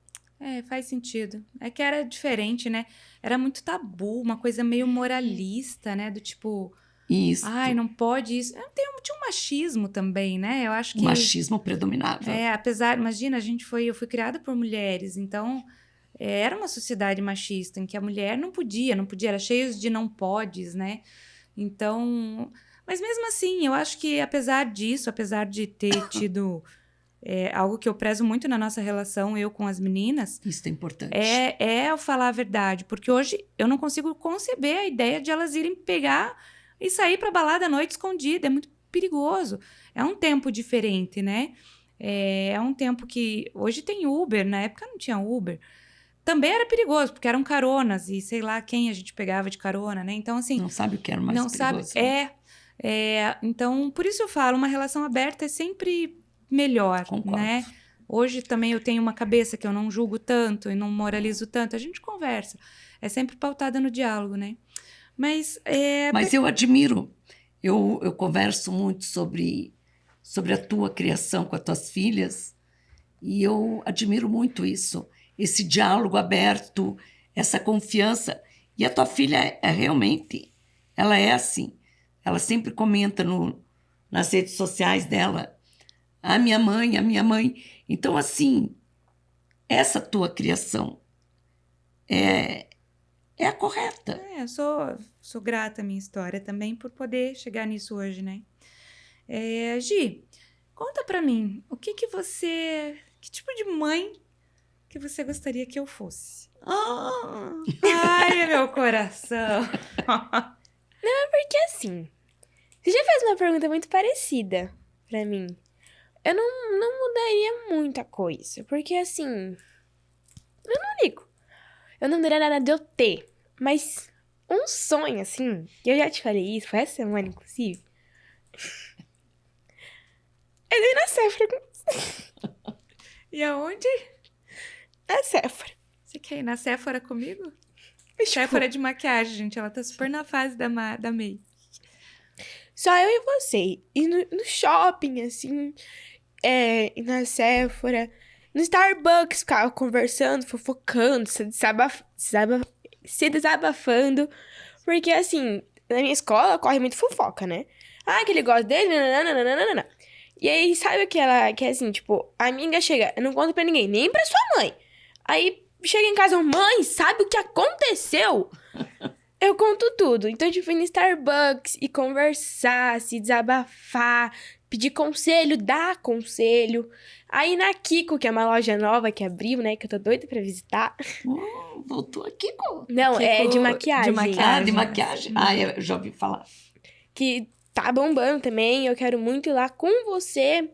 Faz sentido. É que era diferente, né? Era muito tabu, uma coisa meio moralista, né? Do tipo, Isso. ai, não pode isso. Tinha um machismo também, né? Eu acho que... O machismo predominava. Apesar, imagina, eu fui criada por mulheres, então era uma sociedade machista em que a mulher não podia, era cheio de não podes, né? Então, mas mesmo assim, eu acho que apesar disso, apesar de ter tido algo que eu prezo muito na nossa relação, eu com as meninas, Isso é importante. é eu falar a verdade, porque hoje eu não consigo conceber a ideia de elas irem pegar e sair pra balada à noite escondida, é muito perigoso. É um tempo diferente, né? É um tempo que... Hoje tem Uber, na época não tinha Uber. Também era perigoso, porque eram caronas, e sei lá quem a gente pegava de carona, né? Então, assim... Não sabe o que era mais não perigoso. sabe. Então, por isso eu falo, uma relação aberta é sempre melhor, Concordo. né? Hoje também eu tenho uma cabeça que eu não julgo tanto e não moralizo tanto. A gente conversa. É sempre pautada no diálogo, né? Mas eu admiro. Eu converso muito sobre a tua criação com as tuas filhas e eu admiro muito isso. Esse diálogo aberto, essa confiança. E a tua filha realmente, ela é assim. Ela sempre comenta nas redes sociais dela, a minha mãe. Então, assim, essa tua criação é a correta. eu sou grata à minha história também por poder chegar nisso hoje, né? Gi, conta pra mim, que tipo de mãe que você gostaria que eu fosse? Ai, meu coração! Porque assim, você já fez uma pergunta muito parecida pra mim. Eu não mudaria muita coisa, porque assim, eu não ligo. Eu não mudaria nada de eu ter, mas um sonho, assim, que eu já te falei isso, foi essa semana, inclusive, é ir na Sephora. E aonde? Na Sephora. Você quer ir na Sephora comigo? Tipo, Sephora de maquiagem, gente. Ela tá super na fase da May. só eu e você. E no shopping, assim, ir na Sephora, no Starbucks, ficava conversando, fofocando, se desabafando. Porque, assim, na minha escola corre muito fofoca, né? Ah, que ele gosta dele, nananana. E aí, sabe o que ela... Que é assim, tipo, a amiga chega... Eu não conto pra ninguém, nem pra sua mãe. Aí, chega em casa, mãe, sabe o que aconteceu? Eu conto tudo. Então, tipo, ir no Starbucks e conversar, se desabafar, pedir conselho, dar conselho. Aí na Kiko, que é uma loja nova que abriu, né? Que eu tô doida pra visitar. Voltou aqui com... Não, é Kiko de maquiagem. de maquiagem. de maquiagem. Eu já ouvi falar. Que tá bombando também. Eu quero muito ir lá com você.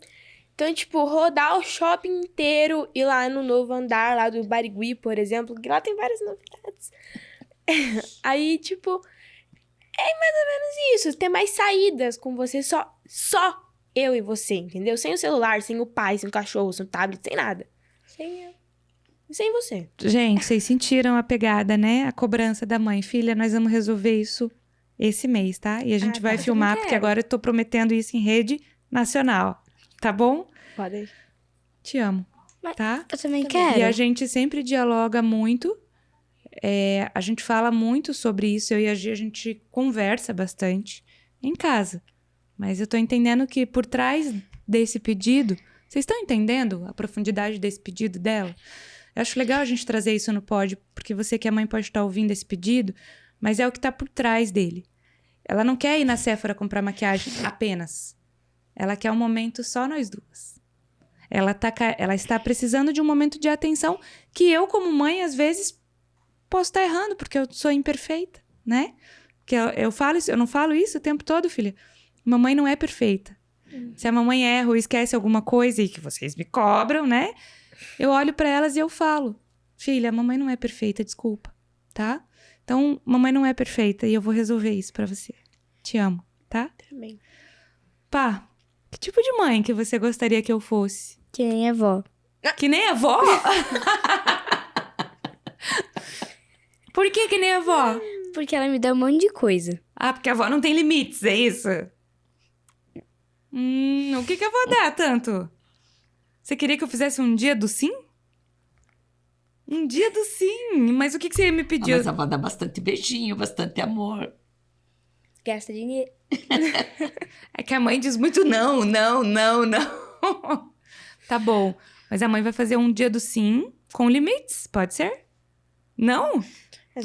Então, tipo, rodar o shopping inteiro. Ir lá no novo andar lá do Barigui, por exemplo. Que lá tem várias novidades. Aí, tipo, é mais ou menos isso. Ter mais saídas com você, só eu e você, entendeu? Sem o celular, sem o pai, sem o cachorro, sem o tablet, sem nada. Sem você. Gente, vocês sentiram a pegada, né? A cobrança da mãe. Filha, nós vamos resolver isso esse mês, tá? E a gente vai tá. filmar, Eu porque quero. agora eu tô prometendo isso em rede nacional. Tá bom? Pode. Te amo, Mas- tá? Eu também E quero. a gente sempre dialoga muito. A gente fala muito sobre isso. Eu e a Gi, a gente conversa bastante em casa. Mas eu tô entendendo que por trás desse pedido... Vocês estão entendendo a profundidade desse pedido dela? Eu acho legal a gente trazer isso no pod, porque você que é mãe pode estar ouvindo esse pedido, mas é o que tá por trás dele. Ela não quer ir na Sephora comprar maquiagem apenas. Ela quer um momento só nós duas. Ela está precisando de um momento de atenção que eu, como mãe, às vezes posso estar errando, porque eu sou imperfeita, né? Porque eu falo isso, eu não falo isso o tempo todo, filha. Mamãe não é perfeita. Se a mamãe erra ou esquece alguma coisa e que vocês me cobram, né? Eu olho pra elas e eu falo: filha, a mamãe não é perfeita, desculpa, tá? Então, mamãe não é perfeita e eu vou resolver isso pra você. Te amo, tá? Também. Pá, que tipo de mãe que você gostaria que eu fosse? Que nem a avó. Que nem a avó? Por que nem a avó? Porque ela me dá um monte de coisa. Ah, porque a avó não tem limites, é isso? O que a avó dá tanto? Você queria que eu fizesse um dia do sim? Um dia do sim. Mas o que você me pediu? Mas a avó dá bastante beijinho, bastante amor. Gasta dinheiro. É que a mãe diz muito não, não, não, não. Tá bom. Mas a mãe vai fazer um dia do sim com limites, pode ser? Não?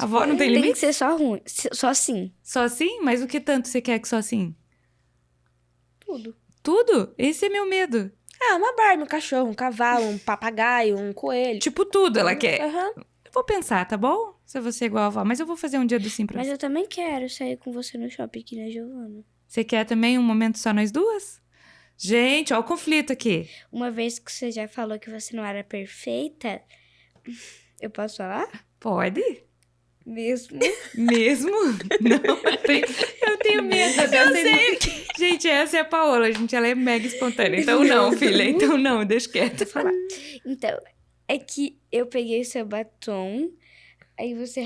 A avó não tem Tem que limites? ser só ruim. Só assim. Só assim? Mas o que tanto você quer que só assim? Tudo. Tudo? Esse é meu medo. Ah, uma Barbie, um cachorro, um cavalo, um papagaio, um coelho. Tipo, tudo ela quer. Aham. Eu vou pensar, tá bom? Se eu vou ser igual a avó. Mas eu vou fazer um dia do sim pra Mas você. eu também quero sair com você no shopping aqui na Giovana. Você quer também um momento só nós duas? Gente, ó o conflito aqui. Uma vez que você já falou que você não era perfeita, eu posso falar? Pode? Mesmo. Mesmo? Não, eu tenho medo. Eu sei. Gente, essa é a Paola, gente. Ela é mega espontânea. Então não, filha. Então não, deixa quieto. falar. Então, é que eu peguei o seu batom, aí você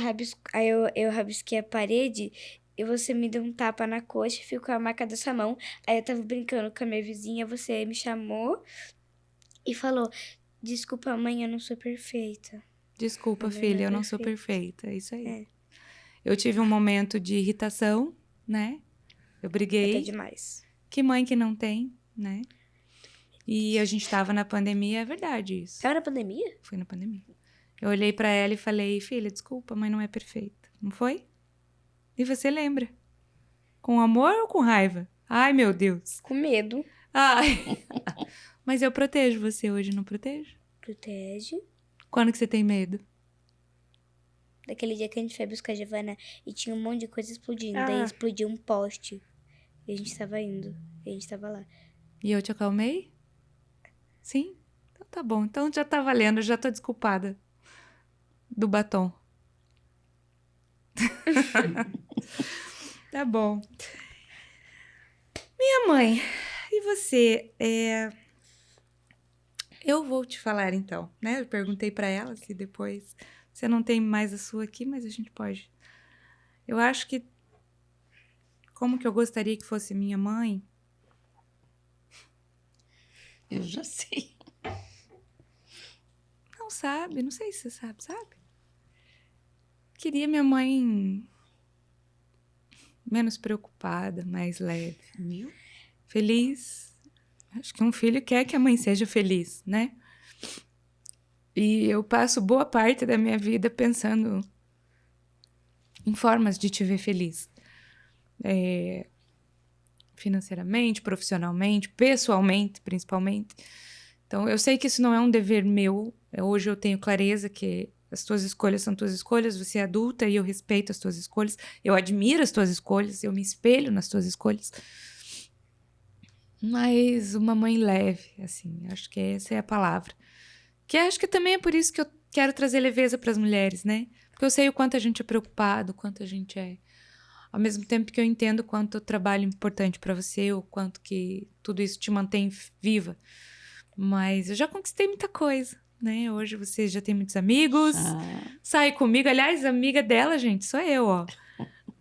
aí eu rabisquei a parede e você me deu um tapa na coxa e ficou a marca da sua mão. Aí eu tava brincando com a minha vizinha, você me chamou e falou: desculpa, mãe, eu não sou perfeita. Desculpa, Ela não filha, é eu não sou perfeita. perfeita. É isso aí. É. Eu tive um momento de irritação, né? Eu briguei. Até demais. Que mãe que não tem, né? E a gente tava na pandemia, é verdade isso. Tava na pandemia? Foi na pandemia. Eu olhei pra ela e falei: filha, desculpa, mãe não é perfeita. Não foi? E você lembra? Com amor ou com raiva? Ai, meu Deus. Com medo. Ai. Mas eu protejo você hoje, não protejo? Protege. Quando que você tem medo? Daquele dia que a gente foi buscar a Giovana e tinha um monte de coisa explodindo. Ah. Daí explodiu um poste. E a gente tava indo. E a gente tava lá. E eu te acalmei? Sim? Então tá bom. Então já tá valendo, eu já tô desculpada. Do batom. Tá bom. Minha mãe, e você? Eu vou te falar então, né? Eu perguntei pra ela se depois você não tem mais a sua aqui, mas a gente pode. Eu acho que como que eu gostaria que fosse minha mãe? Eu já sei. Não sabe, não sei se você sabe, sabe? queria minha mãe menos preocupada, mais leve. Viu? Feliz. Acho que um filho quer que a mãe seja feliz, né? E eu passo boa parte da minha vida pensando em formas de te ver feliz. Financeiramente, profissionalmente, pessoalmente, principalmente. Então, eu sei que isso não é um dever meu. Hoje eu tenho clareza que as tuas escolhas são tuas escolhas, você é adulta e eu respeito as tuas escolhas, eu admiro as tuas escolhas, eu me espelho nas tuas escolhas. Mas uma mãe leve, assim, acho que essa é a palavra. Que acho que também é por isso que eu quero trazer leveza para as mulheres, né? Porque eu sei o quanto a gente é preocupado, o quanto a gente é... Ao mesmo tempo que eu entendo o quanto o trabalho é importante para você, o quanto que tudo isso te mantém viva. Mas eu já conquistei muita coisa, né? Hoje você já tem muitos amigos, sai comigo. Aliás, amiga dela, gente, sou eu, ó.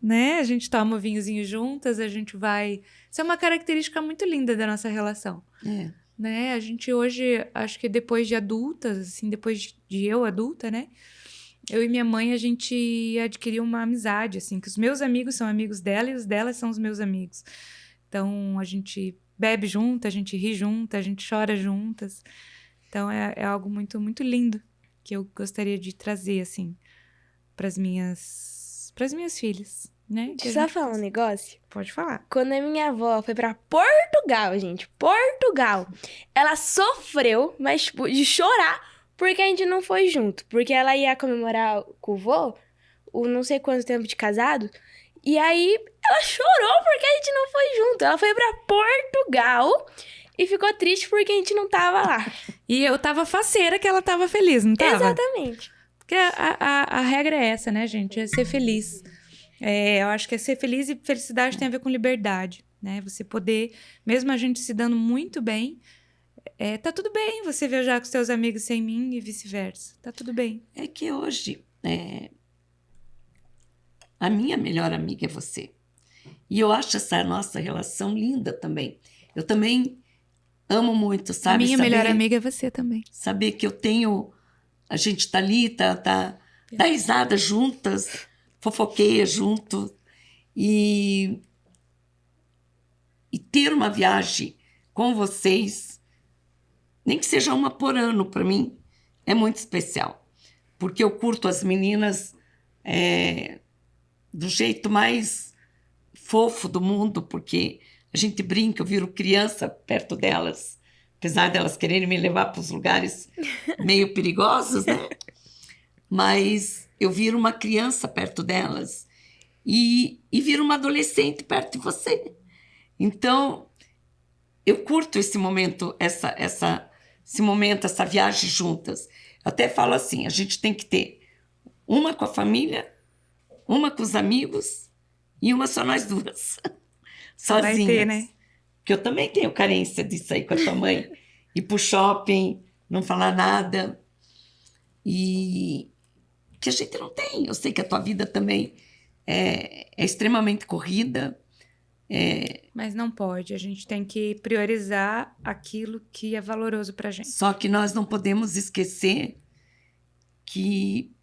Né? A gente toma um vinhozinho juntas, a gente vai... Isso é uma característica muito linda da nossa relação. Né? A gente hoje, acho que depois de adultas, assim, depois de eu adulta, né? Eu e minha mãe, a gente adquiriu uma amizade, assim, que os meus amigos são amigos dela e os delas são os meus amigos. Então, a gente bebe junto, a gente ri junto, a gente chora juntas. Então, é algo muito, muito lindo que eu gostaria de trazer, assim, pras minhas filhas, né? Deixa eu só falar um negócio. Pode falar. Quando a minha avó foi pra Portugal, gente, Portugal, ela sofreu, mas tipo, de chorar, porque a gente não foi junto. Porque ela ia comemorar com o vô, o não sei quanto tempo de casado, e aí ela chorou porque a gente não foi junto. Ela foi pra Portugal e ficou triste porque a gente não tava lá. E eu tava faceira que ela tava feliz, não tava? Exatamente. Porque a regra é essa, né, gente? É ser feliz. Eu acho que é ser feliz, e felicidade tem a ver com liberdade, né? Você poder, mesmo a gente se dando muito bem, tá tudo bem você viajar com os seus amigos sem mim e vice-versa. Tá tudo bem. É que hoje, a minha melhor amiga é você. E eu acho essa nossa relação linda também. Eu também amo muito, sabe? A minha melhor amiga é você também. Saber que eu tenho... A gente tá ali, dá risada juntas, fofoqueia junto. E ter uma viagem com vocês, nem que seja uma por ano, para mim, é muito especial. Porque eu curto as meninas do jeito mais fofo do mundo, porque a gente brinca, eu viro criança perto delas, apesar delas quererem me levar para os lugares meio perigosos, né? Mas eu viro uma criança perto delas e viro uma adolescente perto de você. Então, eu curto esse momento, esse momento, essa viagem juntas. Eu até falo assim, a gente tem que ter uma com a família, uma com os amigos e uma só nós duas. Sozinhas. Vai ter, né? Porque eu também tenho carência de sair com a tua mãe, ir pro shopping, não falar nada. E que a gente não tem. Eu sei que a tua vida também é extremamente corrida. Mas não pode. A gente tem que priorizar aquilo que é valoroso pra gente. Só que nós não podemos esquecer que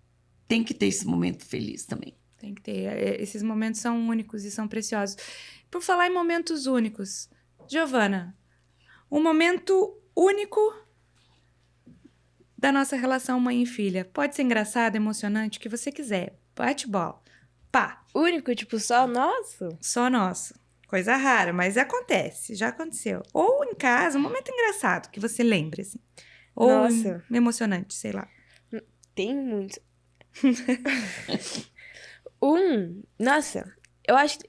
tem que ter esse momento feliz também. Tem que ter. Esses momentos são únicos e são preciosos. Por falar em momentos únicos, Giovana, um momento único da nossa relação mãe e filha. Pode ser engraçado, emocionante, o que você quiser. Bate bola. Pá. Único, tipo, só nosso? Só nosso. Coisa rara, mas acontece. Já aconteceu. Ou em casa, um momento engraçado que você lembre, assim. Ou Nossa. emocionante, sei lá. Tem muito. Nossa, eu acho que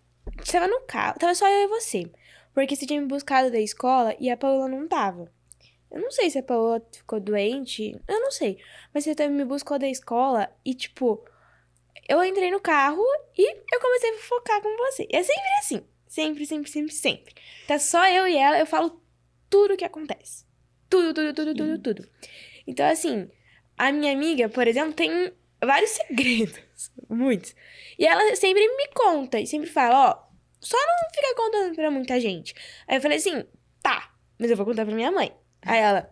tava no carro, tava só eu e você. Porque você tinha me buscado da escola e a Paola não tava. Eu não sei se a Paola ficou doente, eu não sei. Mas você também me buscou da escola e, tipo, eu entrei no carro e eu comecei a focar com você. É sempre assim. Sempre, sempre, sempre, sempre. Tá só eu e ela, eu falo tudo o que acontece. Tudo, tudo, tudo, tudo, tudo. Então, assim, a minha amiga, por exemplo, tem vários segredos. Muitos. E ela sempre me conta e sempre fala, ó, só não fica contando pra muita gente. Aí eu falei assim, tá, mas eu vou contar pra minha mãe. Aí ela,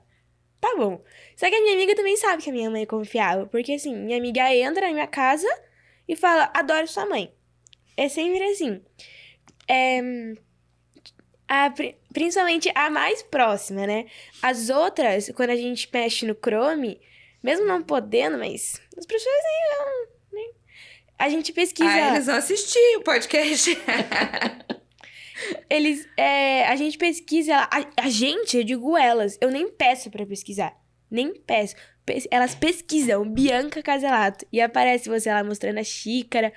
tá bom. Só que a minha amiga também sabe que a minha mãe é confiável. Porque, assim, minha amiga entra na minha casa e fala, adoro sua mãe. É sempre assim. Principalmente a mais próxima, né? As outras, quando a gente mexe no Chrome, mesmo não podendo, mas as pessoas nem a gente pesquisa. Eles vão assistir o podcast. A gente pesquisa. A gente, eu digo elas, eu nem peço pra pesquisar. Nem peço. Elas pesquisam Bianca Caselato. E aparece você lá mostrando a xícara.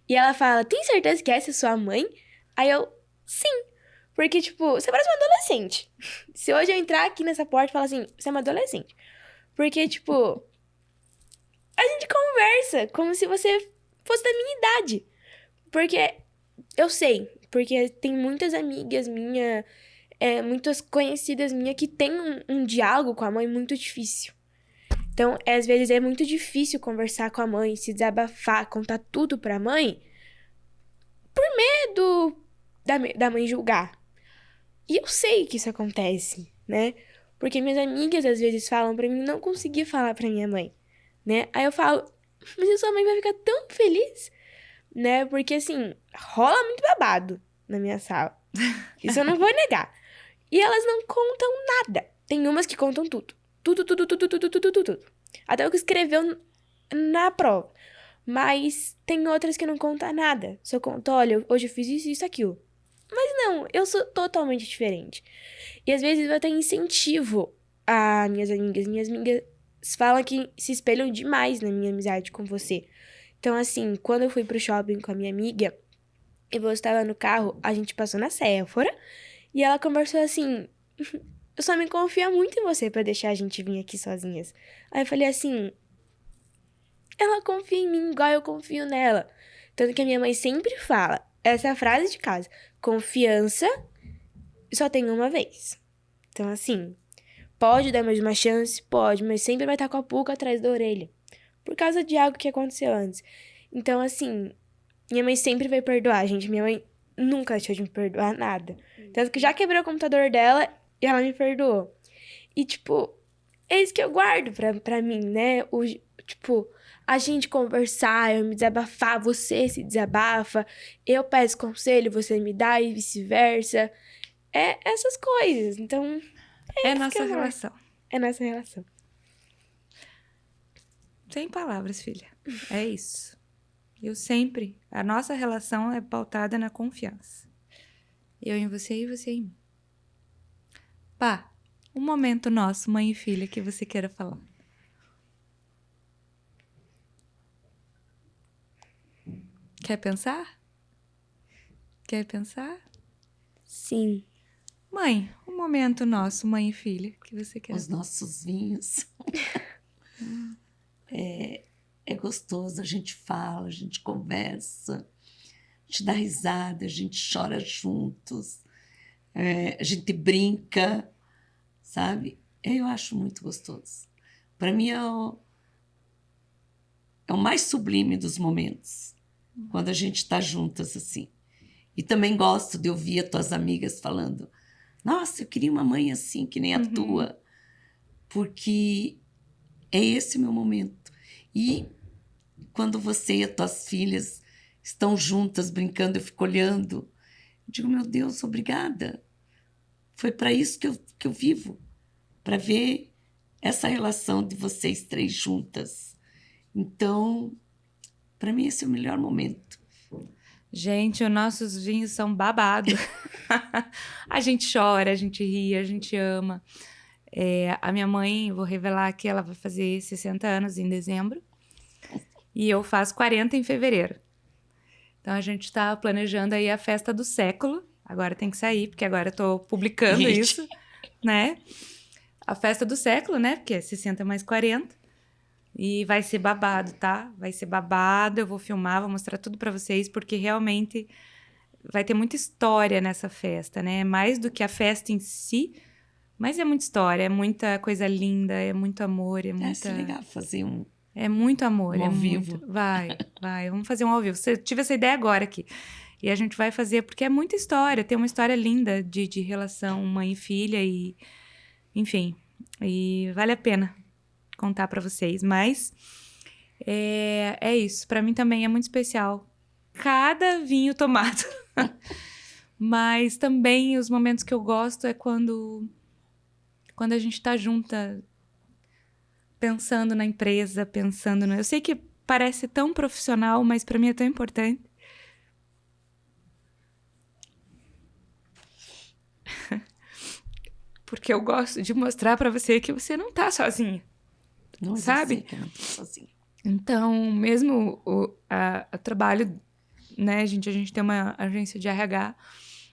E ela fala, tem certeza que essa é sua mãe? Aí eu, sim. Porque, tipo, você parece uma adolescente. Se hoje eu entrar aqui nessa porta e falar assim, você é uma adolescente. Porque, tipo, a gente conversa como se você fosse da minha idade. Porque eu sei, porque tem muitas amigas minhas, muitas conhecidas minhas que têm um diálogo com a mãe muito difícil. Então, às vezes é muito difícil conversar com a mãe, se desabafar, contar tudo pra mãe, por medo da mãe julgar. E eu sei que isso acontece, né? Porque minhas amigas às vezes falam pra mim não conseguir falar pra minha mãe, né? Aí eu falo, mas a sua mãe vai ficar tão feliz, né? Porque assim, rola muito babado na minha sala. Isso eu não vou negar. E elas não contam nada. Tem umas que contam tudo. Tudo. Até o que escreveu na prova. Mas tem outras que não contam nada. Só conta, olha, hoje eu fiz isso, aquilo. Mas não, eu sou totalmente diferente. E às vezes eu até incentivo a minhas amigas. Minhas amigas falam que se espelham demais na minha amizade com você. Então, assim, quando eu fui pro shopping com a minha amiga, e você estava no carro, a gente passou na Sephora, e ela conversou assim, eu só me confio muito em você pra deixar a gente vir aqui sozinhas. Aí eu falei assim, ela confia em mim igual eu confio nela. Tanto que a minha mãe sempre fala, essa é a frase de casa, confiança só tem uma vez. Então, assim, pode dar mais uma chance? Pode, mas sempre vai estar com a pulga atrás da orelha. Por causa de algo que aconteceu antes. Então, assim, minha mãe sempre vai perdoar, gente. Minha mãe nunca deixou de me perdoar nada. Tanto que já quebrei o computador dela e ela me perdoou. E, tipo, é isso que eu guardo pra mim, né? Tipo, a gente conversar, eu me desabafar, você se desabafa, eu peço conselho, você me dá e vice-versa. É essas coisas. Então, É isso nossa que eu guardo. relação. É nossa relação. Sem palavras, filha. É isso. A nossa relação é pautada na confiança. Eu em você e você em mim. Pá, um momento nosso, mãe e filha, que você queira falar. Quer pensar? Quer pensar? Sim. Mãe, um momento nosso, mãe e filha, que você queira Os nossos vinhos. É gostoso, a gente fala, a gente conversa, a gente dá risada, a gente chora juntos, a gente brinca, sabe? Eu acho muito gostoso. Para mim é o mais sublime dos momentos, quando a gente está juntas assim. E também gosto de ouvir as tuas amigas falando, nossa, eu queria uma mãe assim, que nem a tua, porque é esse o meu momento. E quando você e as tuas filhas estão juntas brincando, eu fico olhando, eu digo, meu Deus, obrigada. Foi para isso que eu vivo, para ver essa relação de vocês três juntas. Então, para mim esse é o melhor momento. Gente, os nossos vinhos são babado. A gente chora, a gente ri, a gente ama. A minha mãe, vou revelar que ela vai fazer 60 anos em dezembro. E eu faço 40 em fevereiro. Então, a gente tá planejando aí a festa do século. Agora tem que sair, porque agora eu tô publicando isso, né? A festa do século, né? Porque é 60 mais 40. E vai ser babado, tá? Vai ser babado, eu vou filmar, vou mostrar tudo pra vocês, porque realmente vai ter muita história nessa festa, né? Mais do que a festa em si, mas é muita história, é muita coisa linda, é muito amor, é muita... Acho legal fazer um É muito amor, ao vivo. muito... Vai, vamos fazer um ao vivo. Eu tive essa ideia agora aqui. E a gente vai fazer, porque é muita história, tem uma história linda de relação mãe e filha, e enfim, e vale a pena contar para vocês, mas É isso. Pra mim também é muito especial. Cada vinho tomado. Mas também os momentos que eu gosto é quando a gente tá junta, pensando na empresa, pensando no... Eu sei que parece tão profissional, mas pra mim é tão importante. Porque eu gosto de mostrar pra você que você não tá sozinha. Não, eu Sabe? sei que eu não tô sozinha. Então, mesmo o trabalho, né, a gente tem uma agência de RH,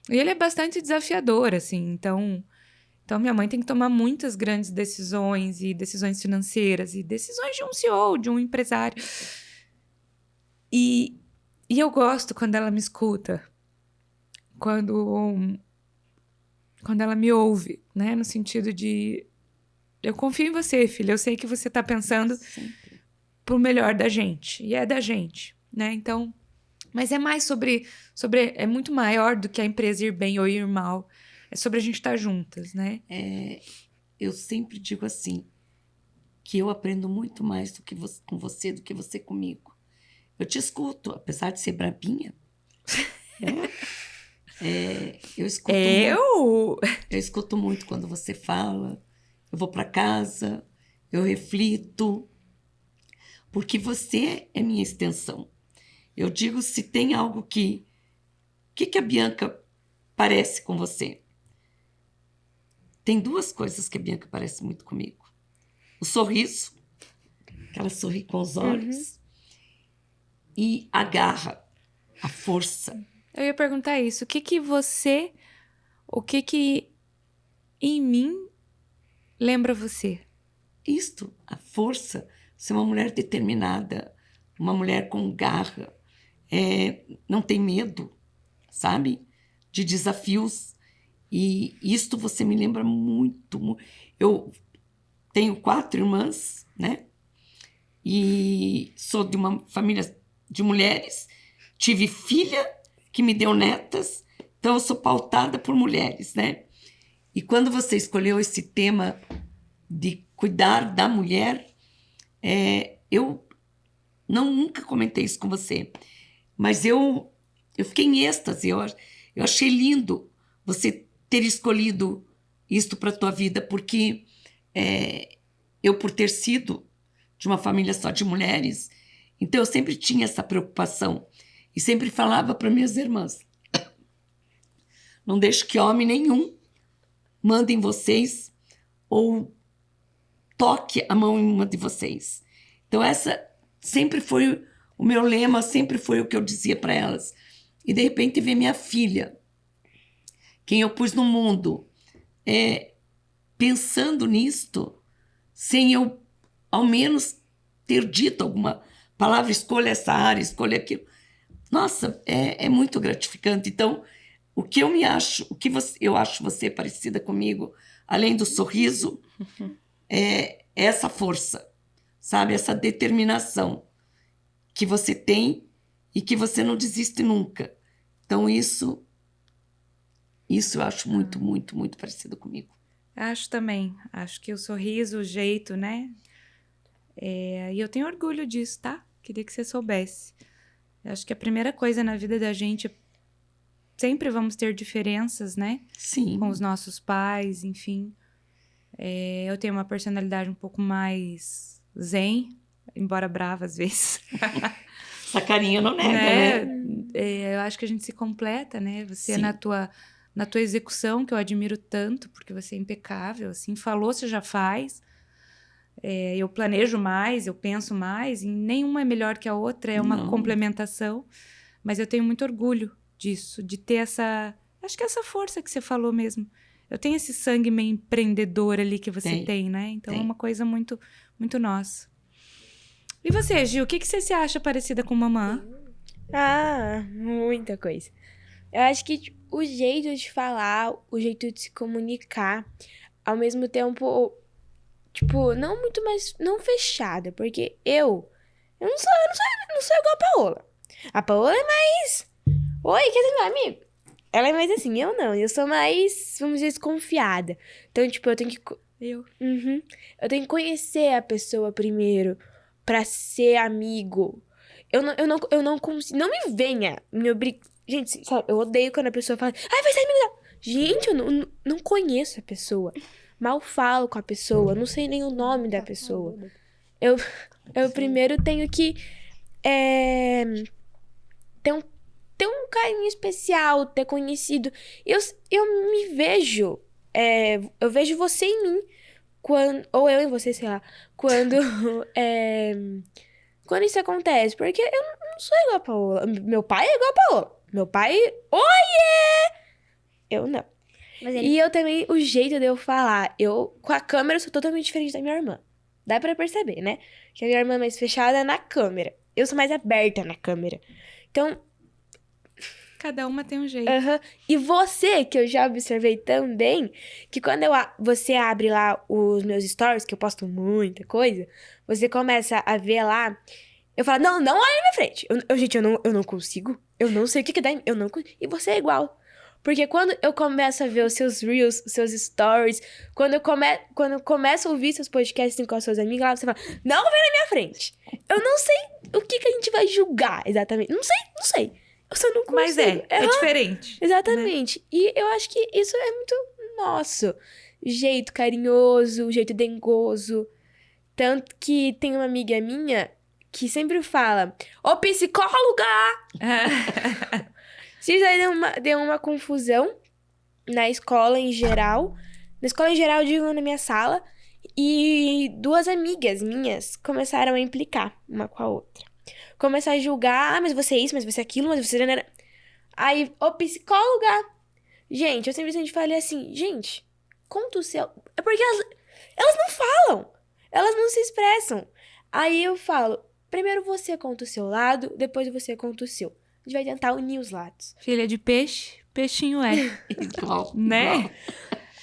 e ele é bastante desafiador, assim, então minha mãe tem que tomar muitas grandes decisões, e decisões financeiras, e decisões de um CEO, de um empresário. E eu gosto quando ela me escuta, quando ela me ouve, né, no sentido de, eu confio em você, filha, eu sei que você tá pensando Sempre. pro melhor da gente, e é da gente, né? Então, mas é mais sobre é muito maior do que a empresa ir bem ou ir mal. É sobre a gente estar juntas, né? Eu sempre digo assim, que eu aprendo muito mais do que você, com você do que você comigo. Eu te escuto, apesar de ser brabinha. Eu escuto muito. Eu escuto muito quando você fala. Eu vou para casa, eu reflito, porque você é minha extensão. Eu digo, se tem algo que a Bianca parece com você? Tem duas coisas que a Bianca parece muito comigo. O sorriso, que ela sorri com os olhos, e a garra, a força. Eu ia perguntar isso. O que em mim lembra você? Isto, a força, ser uma mulher determinada, uma mulher com garra, não tem medo, sabe? De desafios. E isto você me lembra muito. Eu tenho 4 irmãs, né? E sou de uma família de mulheres. Tive filha que me deu netas, então eu sou pautada por mulheres, né? E quando você escolheu esse tema de cuidar da mulher, eu nunca comentei isso com você, mas eu fiquei em êxtase, eu achei lindo você ter escolhido isto para a tua vida, porque eu, por ter sido de uma família só de mulheres, então eu sempre tinha essa preocupação e sempre falava para minhas irmãs, não deixe que homem nenhum mande em vocês ou toque a mão em uma de vocês. Então essa sempre foi o meu lema, sempre foi o que eu dizia para elas. E de repente vem minha filha, quem eu pus no mundo, pensando nisto, sem eu ao menos ter dito alguma palavra, escolha essa área, escolha aquilo. Nossa, é muito gratificante. Então, o que eu acho você parecida comigo, além do sorriso, é essa força, sabe? Essa determinação que você tem e que você não desiste nunca. Então, isso eu acho muito, muito, muito parecido comigo. Acho também. Acho que o sorriso, o jeito, né? E eu tenho orgulho disso, tá? Queria que você soubesse. Eu acho que a primeira coisa na vida da gente, sempre vamos ter diferenças, né? Sim. Com os nossos pais, enfim. Eu tenho uma personalidade um pouco mais zen, embora brava às vezes. Essa carinha não nega, né? Eu acho que a gente se completa, né? Você Sim. na tua execução, que eu admiro tanto, porque você é impecável, assim, falou, você já faz. Eu planejo mais, eu penso mais, e nenhuma é melhor que a outra, é uma complementação. Mas eu tenho muito orgulho disso, de ter acho que essa força que você falou mesmo. Eu tenho esse sangue meio empreendedor ali que você tem, né? Então é uma coisa muito, muito nossa. E você, Gil, o que você se acha parecida com mamã? Muita coisa. Eu acho que o jeito de falar, o jeito de se comunicar, ao mesmo tempo, tipo, não muito mais, não fechada, porque eu não sou igual a Paola. A Paola é mais, oi, quer ser meu amigo? Ela é mais assim, eu não, eu sou mais, vamos dizer, desconfiada. Então, tipo, eu tenho que conhecer a pessoa primeiro, pra ser amigo. Eu não consigo. Não me venha me obrigar. Gente, sabe, eu odeio quando a pessoa fala, ai, vai ser amigo dela. Gente, eu não conheço a pessoa. Mal falo com a pessoa, não sei nem o nome da pessoa. Eu primeiro tenho que ter um carinho especial, ter conhecido. Eu me vejo. Eu vejo você em mim. Ou eu em você, sei lá. Quando. Quando isso acontece. Porque eu não sou igual a Paola. Meu pai é igual a Paola. Meu pai. Oiê! Eu não. Mas ele E eu também, o jeito de eu falar, com a câmera eu sou totalmente diferente da minha irmã. Dá pra perceber, né? Que a minha irmã é mais fechada na câmera. Eu sou mais aberta na câmera. Então, Cada uma tem um jeito. aham. E você, que eu já observei também, que quando você abre lá os meus stories, que eu posto muita coisa, você começa a ver lá, eu falo, não olha na minha frente. Gente, eu não consigo. Eu não sei o que dá. Eu não consigo. E você é igual. Porque quando eu começo a ver os seus reels, os seus stories, quando eu começo a ouvir seus podcasts assim, com as suas amigas, lá você fala, não vem na minha frente. Eu não sei o que a gente vai julgar exatamente. Não sei. Eu só não consigo. Mas é diferente. Exatamente. E eu acho que isso é muito nosso. Jeito carinhoso, jeito dengoso. Tanto que tem uma amiga minha que sempre fala, ô psicóloga! Isso aí deu uma confusão na escola em geral. Na escola em geral, eu digo na minha sala. E duas amigas minhas começaram a implicar uma com a outra. Começaram a julgar, mas você é isso, mas você é aquilo, mas você... Aí, ô psicóloga! Gente, eu simplesmente falei assim, gente, conta o seu... É porque elas não falam. Elas não se expressam. Aí eu falo, primeiro você conta o seu lado, depois você conta o seu. A gente vai tentar unir os lados. Filha de peixe, peixinho é. Igual, Né? igual.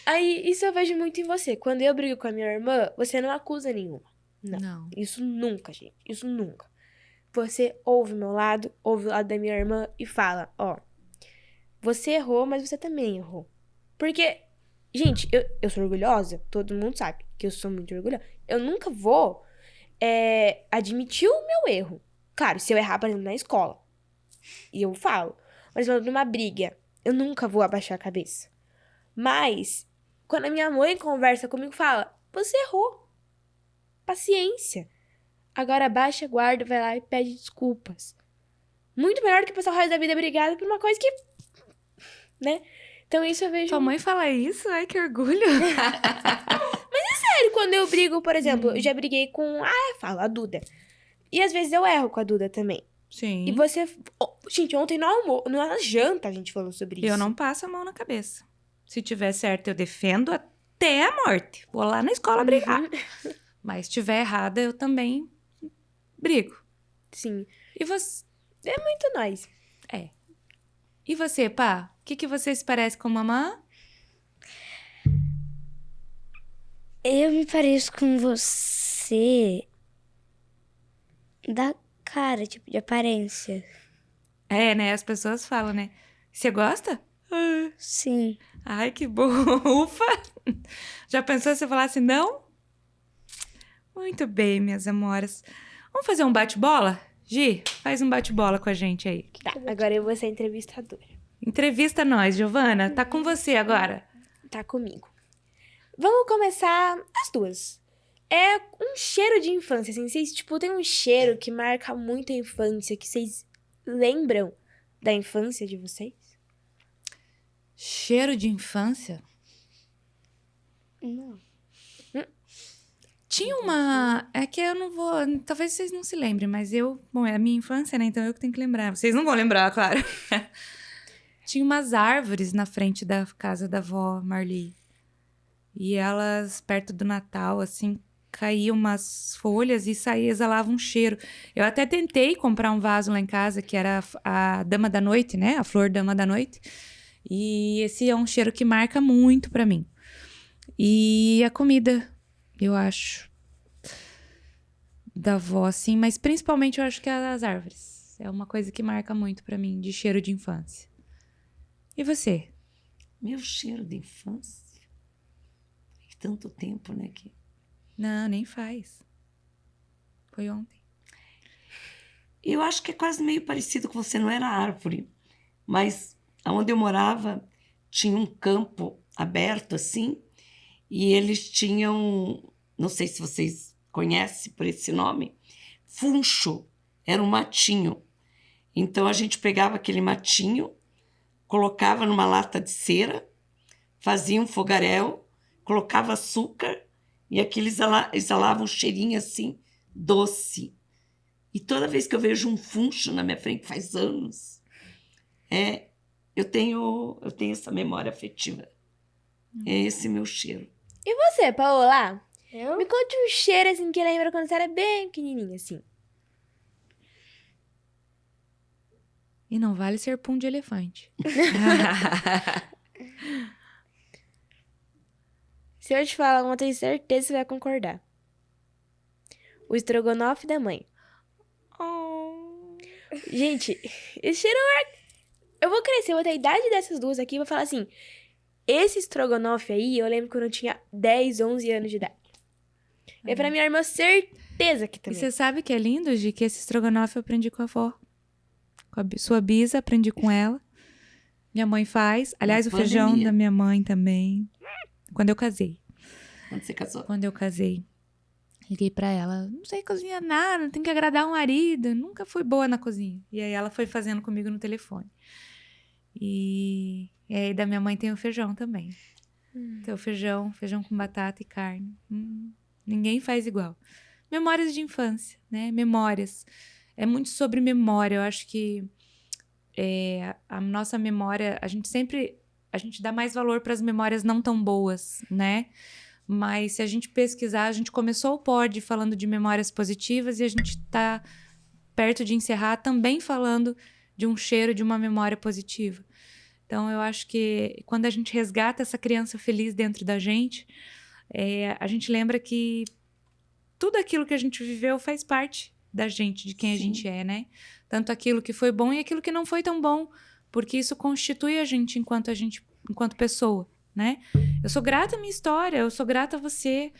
Aí, isso eu vejo muito em você. Quando eu brigo com a minha irmã, você não acusa nenhuma. Não. Isso nunca, gente. Isso nunca. Você ouve o meu lado, ouve o lado da minha irmã e fala, ó, você errou, mas você também errou. Porque, gente, eu sou orgulhosa, todo mundo sabe que eu sou muito orgulhosa. Eu nunca vou admitir o meu erro. Claro, se eu errar, por exemplo, na escola, e eu falo, mas numa briga, eu nunca vou abaixar a cabeça. Mas, quando a minha mãe conversa comigo, fala, você errou. Paciência. Agora abaixa a guarda, vai lá e pede desculpas. Muito melhor do que passar o resto da vida brigada por uma coisa que... Né? Então isso eu vejo... Tua mãe fala isso? Ai, que orgulho. Sério, quando eu brigo, por exemplo, eu já briguei com... eu falo, a Duda. E às vezes eu erro com a Duda também. Sim. E você... Gente, ontem na janta a gente falou sobre isso. Eu não passo a mão na cabeça. Se tiver certo, eu defendo até a morte. Vou lá na escola brigar. Mas se tiver errada, eu também brigo. Sim. E você? É muito nós. E você, pá? O que você se parece com mamã? Eu me pareço com você da cara, tipo, de aparência. É, né? As pessoas falam, né? Você gosta? Sim. Ai, que bom. Ufa! Já pensou se eu falasse não? Muito bem, minhas amoras. Vamos fazer um bate-bola? Gi, faz um bate-bola com a gente aí. Tá, agora eu vou ser entrevistadora. Entrevista nós, Giovana. Tá com você agora. Tá comigo. Vamos começar as duas. É um cheiro de infância, assim. Vocês, tipo, tem um cheiro que marca muito a infância, que vocês lembram da infância de vocês? Cheiro de infância? Não. Tinha uma... É que eu não vou... Talvez vocês não se lembrem, mas eu... Bom, é a minha infância, né? Então eu que tenho que lembrar. Vocês não vão lembrar, claro. Tinha umas árvores na frente da casa da avó Marli. E elas, perto do Natal, assim, caíam umas folhas e exalavam um cheiro. Eu até tentei comprar um vaso lá em casa, que era a Dama da Noite, né? A flor Dama da Noite. E esse é um cheiro que marca muito pra mim. E a comida... Eu acho, da avó, assim, mas principalmente eu acho que é as árvores. É uma coisa que marca muito pra mim, de cheiro de infância. E você? Meu cheiro de infância. Tanto tempo, né? Que... Não, nem faz. Foi ontem. Eu acho que é quase meio parecido com você, não era árvore, mas onde eu morava tinha um campo aberto assim, e eles tinham, não sei se vocês conhecem por esse nome, funcho, era um matinho. Então a gente pegava aquele matinho, colocava numa lata de cera, fazia um fogaréu, colocava açúcar e aquilo exalava um cheirinho assim, doce. E toda vez que eu vejo um funcho na minha frente, faz anos, eu tenho essa memória afetiva. É esse meu cheiro. E você, Paola? Eu? Me conte um cheiro, assim, que lembra quando você era bem pequenininha, assim. E não vale ser pum de elefante. Se eu te falar, eu tenho certeza que você vai concordar. O estrogonofe da mãe. Gente, esse cheiro eu vou crescer, eu vou ter a idade dessas duas aqui e vou falar assim, esse estrogonofe aí, eu lembro quando eu tinha 10, 11 anos de idade. E pra minha irmã, certeza que E também. você sabe que é lindo, Gi, que esse estrogonofe eu aprendi com a avó. Com a sua bisa, aprendi com ela. Minha mãe faz. Aliás, o feijão pandemia. da minha mãe também. Quando eu casei. Quando você casou. Quando eu casei. Liguei pra ela. Não sei cozinhar nada, tem que agradar o marido. Nunca fui boa na cozinha. E aí ela foi fazendo comigo no telefone. E aí da minha mãe tem o feijão também. Tem o feijão com batata e carne. Ninguém faz igual. Memórias de infância, né? Memórias. É muito sobre memória. Eu acho que a nossa memória, a gente dá mais valor para as memórias não tão boas, né? Mas se a gente pesquisar, a gente começou o pod falando de memórias positivas e a gente está perto de encerrar também falando de um cheiro de uma memória positiva. Então, eu acho que quando a gente resgata essa criança feliz dentro da gente, a gente lembra que tudo aquilo que a gente viveu faz parte da gente, de quem a gente é, né? Tanto aquilo que foi bom e aquilo que não foi tão bom, porque isso constitui a gente enquanto pessoa, né? Eu sou grata à minha história, eu sou grata a você,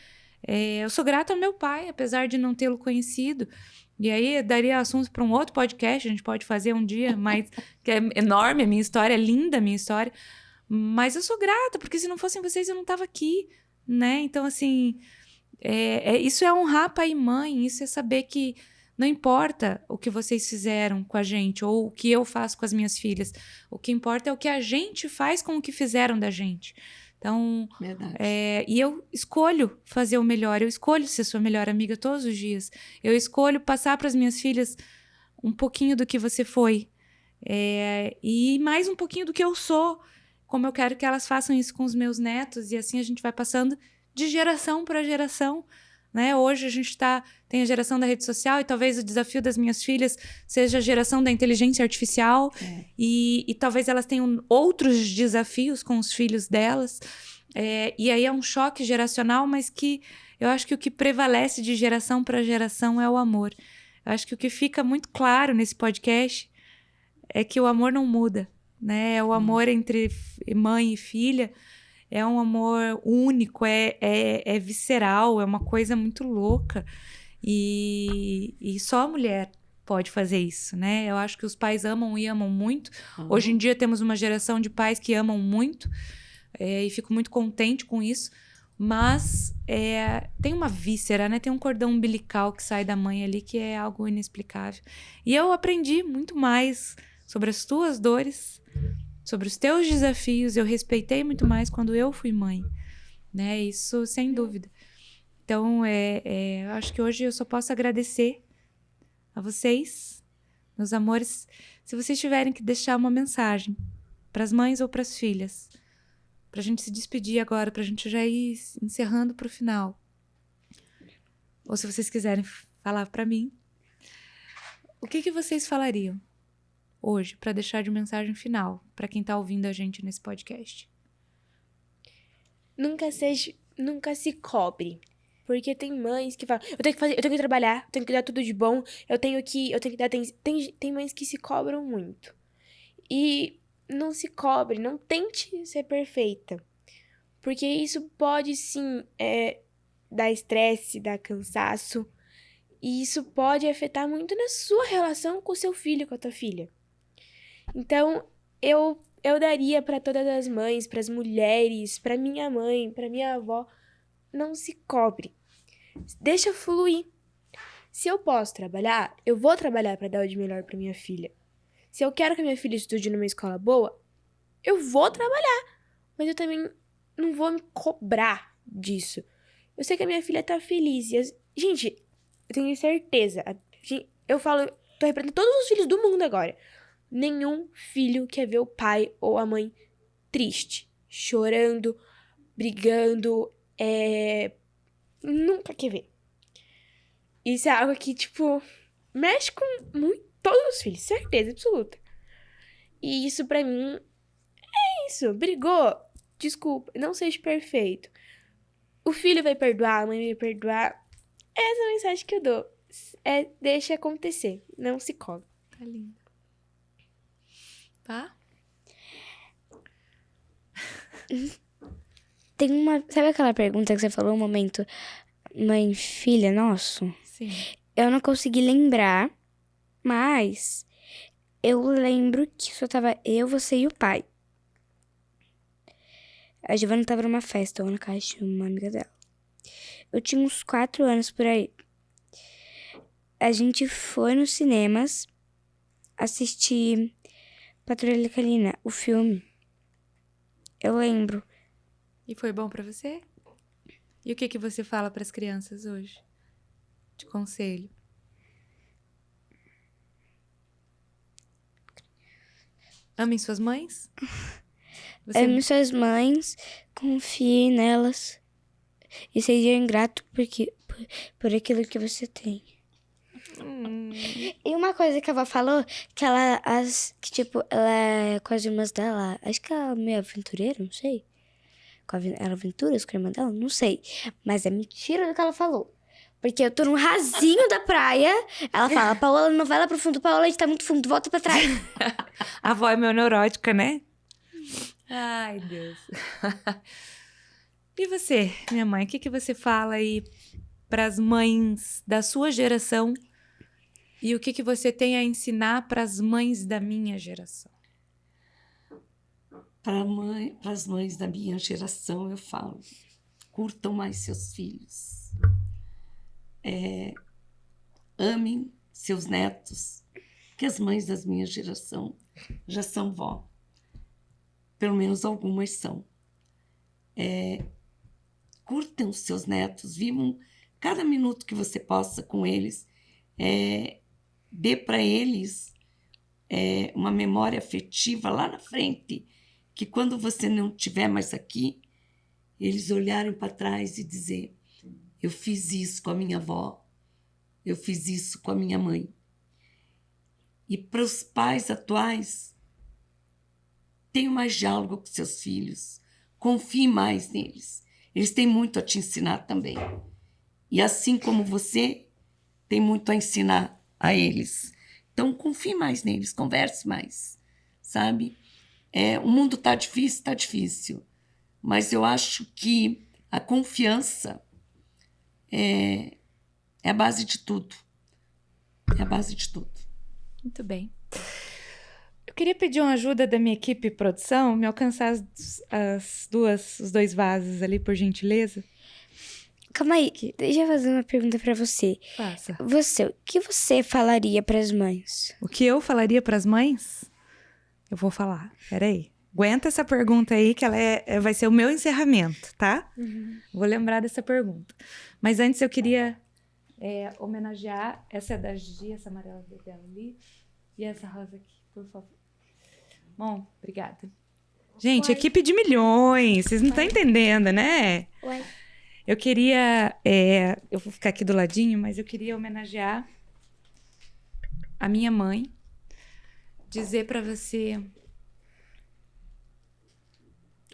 eu sou grata ao meu pai, apesar de não tê-lo conhecido. E aí daria assunto para um outro podcast, a gente pode fazer um dia, mas que é enorme a minha história, é linda a minha história. Mas eu sou grata, porque se não fossem vocês eu não estava aqui, né? Então, assim, isso é honrar pai e mãe, isso é saber que não importa o que vocês fizeram com a gente ou o que eu faço com as minhas filhas. O que importa é o que a gente faz com o que fizeram da gente. Então, Verdade. e eu escolho fazer o melhor. Eu escolho ser sua melhor amiga todos os dias. Eu escolho passar para as minhas filhas um pouquinho do que você foi. E mais um pouquinho do que eu sou. Como eu quero que elas façam isso com os meus netos. E assim a gente vai passando de geração para geração. Né? Hoje a gente tem a geração da rede social e talvez o desafio das minhas filhas seja a geração da inteligência artificial e talvez elas tenham outros desafios com os filhos delas e aí é um choque geracional, mas que eu acho que o que prevalece de geração para geração é o amor. Eu acho que o que fica muito claro nesse podcast é que o amor não muda, né? É o amor entre mãe e filha. É um amor único, é visceral, é uma coisa muito louca. E só a mulher pode fazer isso, né? Eu acho que os pais amam e amam muito. Hoje em dia temos uma geração de pais que amam muito. E fico muito contente com isso. Mas tem uma víscera, né? Tem um cordão umbilical que sai da mãe ali que é algo inexplicável. E eu aprendi muito mais sobre as tuas dores, sobre os teus desafios, eu respeitei muito mais quando eu fui mãe, né? Isso sem dúvida. Então, eu acho que hoje eu só posso agradecer a vocês, meus amores. Se vocês tiverem que deixar uma mensagem para as mães ou para as filhas, para a gente se despedir agora, para a gente já ir encerrando para o final. Ou se vocês quiserem falar para mim, o que vocês falariam hoje, para deixar de mensagem final, para quem tá ouvindo a gente nesse podcast? Nunca se cobre. Porque tem mães que falam, eu tenho que trabalhar, eu tenho que dar tudo de bom, eu tenho que dar atenção. Tem mães que se cobram muito. E não se cobre, não tente ser perfeita. Porque isso pode sim dar estresse, dar cansaço. E isso pode afetar muito na sua relação com o seu filho, com a tua filha. Então, eu daria para todas as mães, para as mulheres, para minha mãe, para minha avó, não se cobre. Deixa fluir. Se eu posso trabalhar, eu vou trabalhar para dar o de melhor para minha filha. Se eu quero que a minha filha estude numa escola boa, eu vou trabalhar. Mas eu também não vou me cobrar disso. Eu sei que a minha filha tá feliz. Gente, eu tenho certeza. Eu falo, tô representando todos os filhos do mundo agora. Nenhum filho quer ver o pai ou a mãe triste, chorando, brigando, nunca quer ver. Isso é algo que, tipo, mexe com todos os filhos, certeza absoluta. E isso pra mim é isso. Brigou? Desculpa, não seja perfeito. O filho vai perdoar, a mãe vai perdoar. Essa é a mensagem que eu dou. Deixa acontecer, não se cobre. Tá lindo. Tá? Tem uma... Sabe aquela pergunta que você falou um momento? Mãe, filha, nosso? Sim. Eu não consegui lembrar, mas eu lembro que só tava eu, você e o pai. A Giovana tava numa festa ou na casa de uma amiga dela. Eu tinha uns 4 anos por aí. A gente foi nos cinemas assistir Patrulha Canina, o filme. Eu lembro. E foi bom pra você? E o que você fala pras crianças hoje? De conselho. Amem suas mães? Ame suas mães, confie nelas e seja ingrato por aquilo que você tem. E uma coisa que a avó falou, que ela é com as irmãs dela, acho que ela é meio aventureira, não sei. Ela aventuras com a irmã dela, não sei. Mas é mentira do que ela falou. Porque eu tô num rasinho da praia, ela fala, Paola, não vai lá pro fundo, Paola, a gente tá muito fundo, volta pra trás. A avó é meio neurótica, né? Ai, Deus. E você, minha mãe, o que você fala aí pras mães da sua geração e o que você tem a ensinar pras mães da minha geração? Para as mães da minha geração, eu falo, curtam mais seus filhos. Amem seus netos, que as mães da minha geração já são vó. Pelo menos algumas são. Curtam os seus netos, vivam cada minuto que você possa com eles. Dê para eles uma memória afetiva lá na frente, que quando você não estiver mais aqui, eles olharem para trás e dizer, eu fiz isso com a minha avó, eu fiz isso com a minha mãe. E para os pais atuais, tenha mais diálogo com seus filhos, confie mais neles. Eles têm muito a te ensinar também. E assim como você, tem muito a ensinar a eles. Então, confie mais neles, converse mais, sabe? O mundo está difícil, mas eu acho que a confiança é a base de tudo. É a base de tudo. Muito bem. Eu queria pedir uma ajuda da minha equipe de produção, me alcançar os 2 vasos ali, por gentileza. Calma aí, deixa eu fazer uma pergunta pra você. Faça. O que você falaria pras mães? O que eu falaria pras mães? Eu vou falar. Peraí. Aguenta essa pergunta aí, que ela vai ser o meu encerramento, tá? Uhum. Vou lembrar dessa pergunta. Mas antes eu queria homenagear. Essa é da Gigi, essa amarela dela ali. E essa rosa aqui, por favor. Bom, obrigada. Gente, Uai. Equipe de milhões. Vocês não estão entendendo, né? Ué. Eu queria... eu vou ficar aqui do ladinho, mas eu queria homenagear a minha mãe. Dizer pra você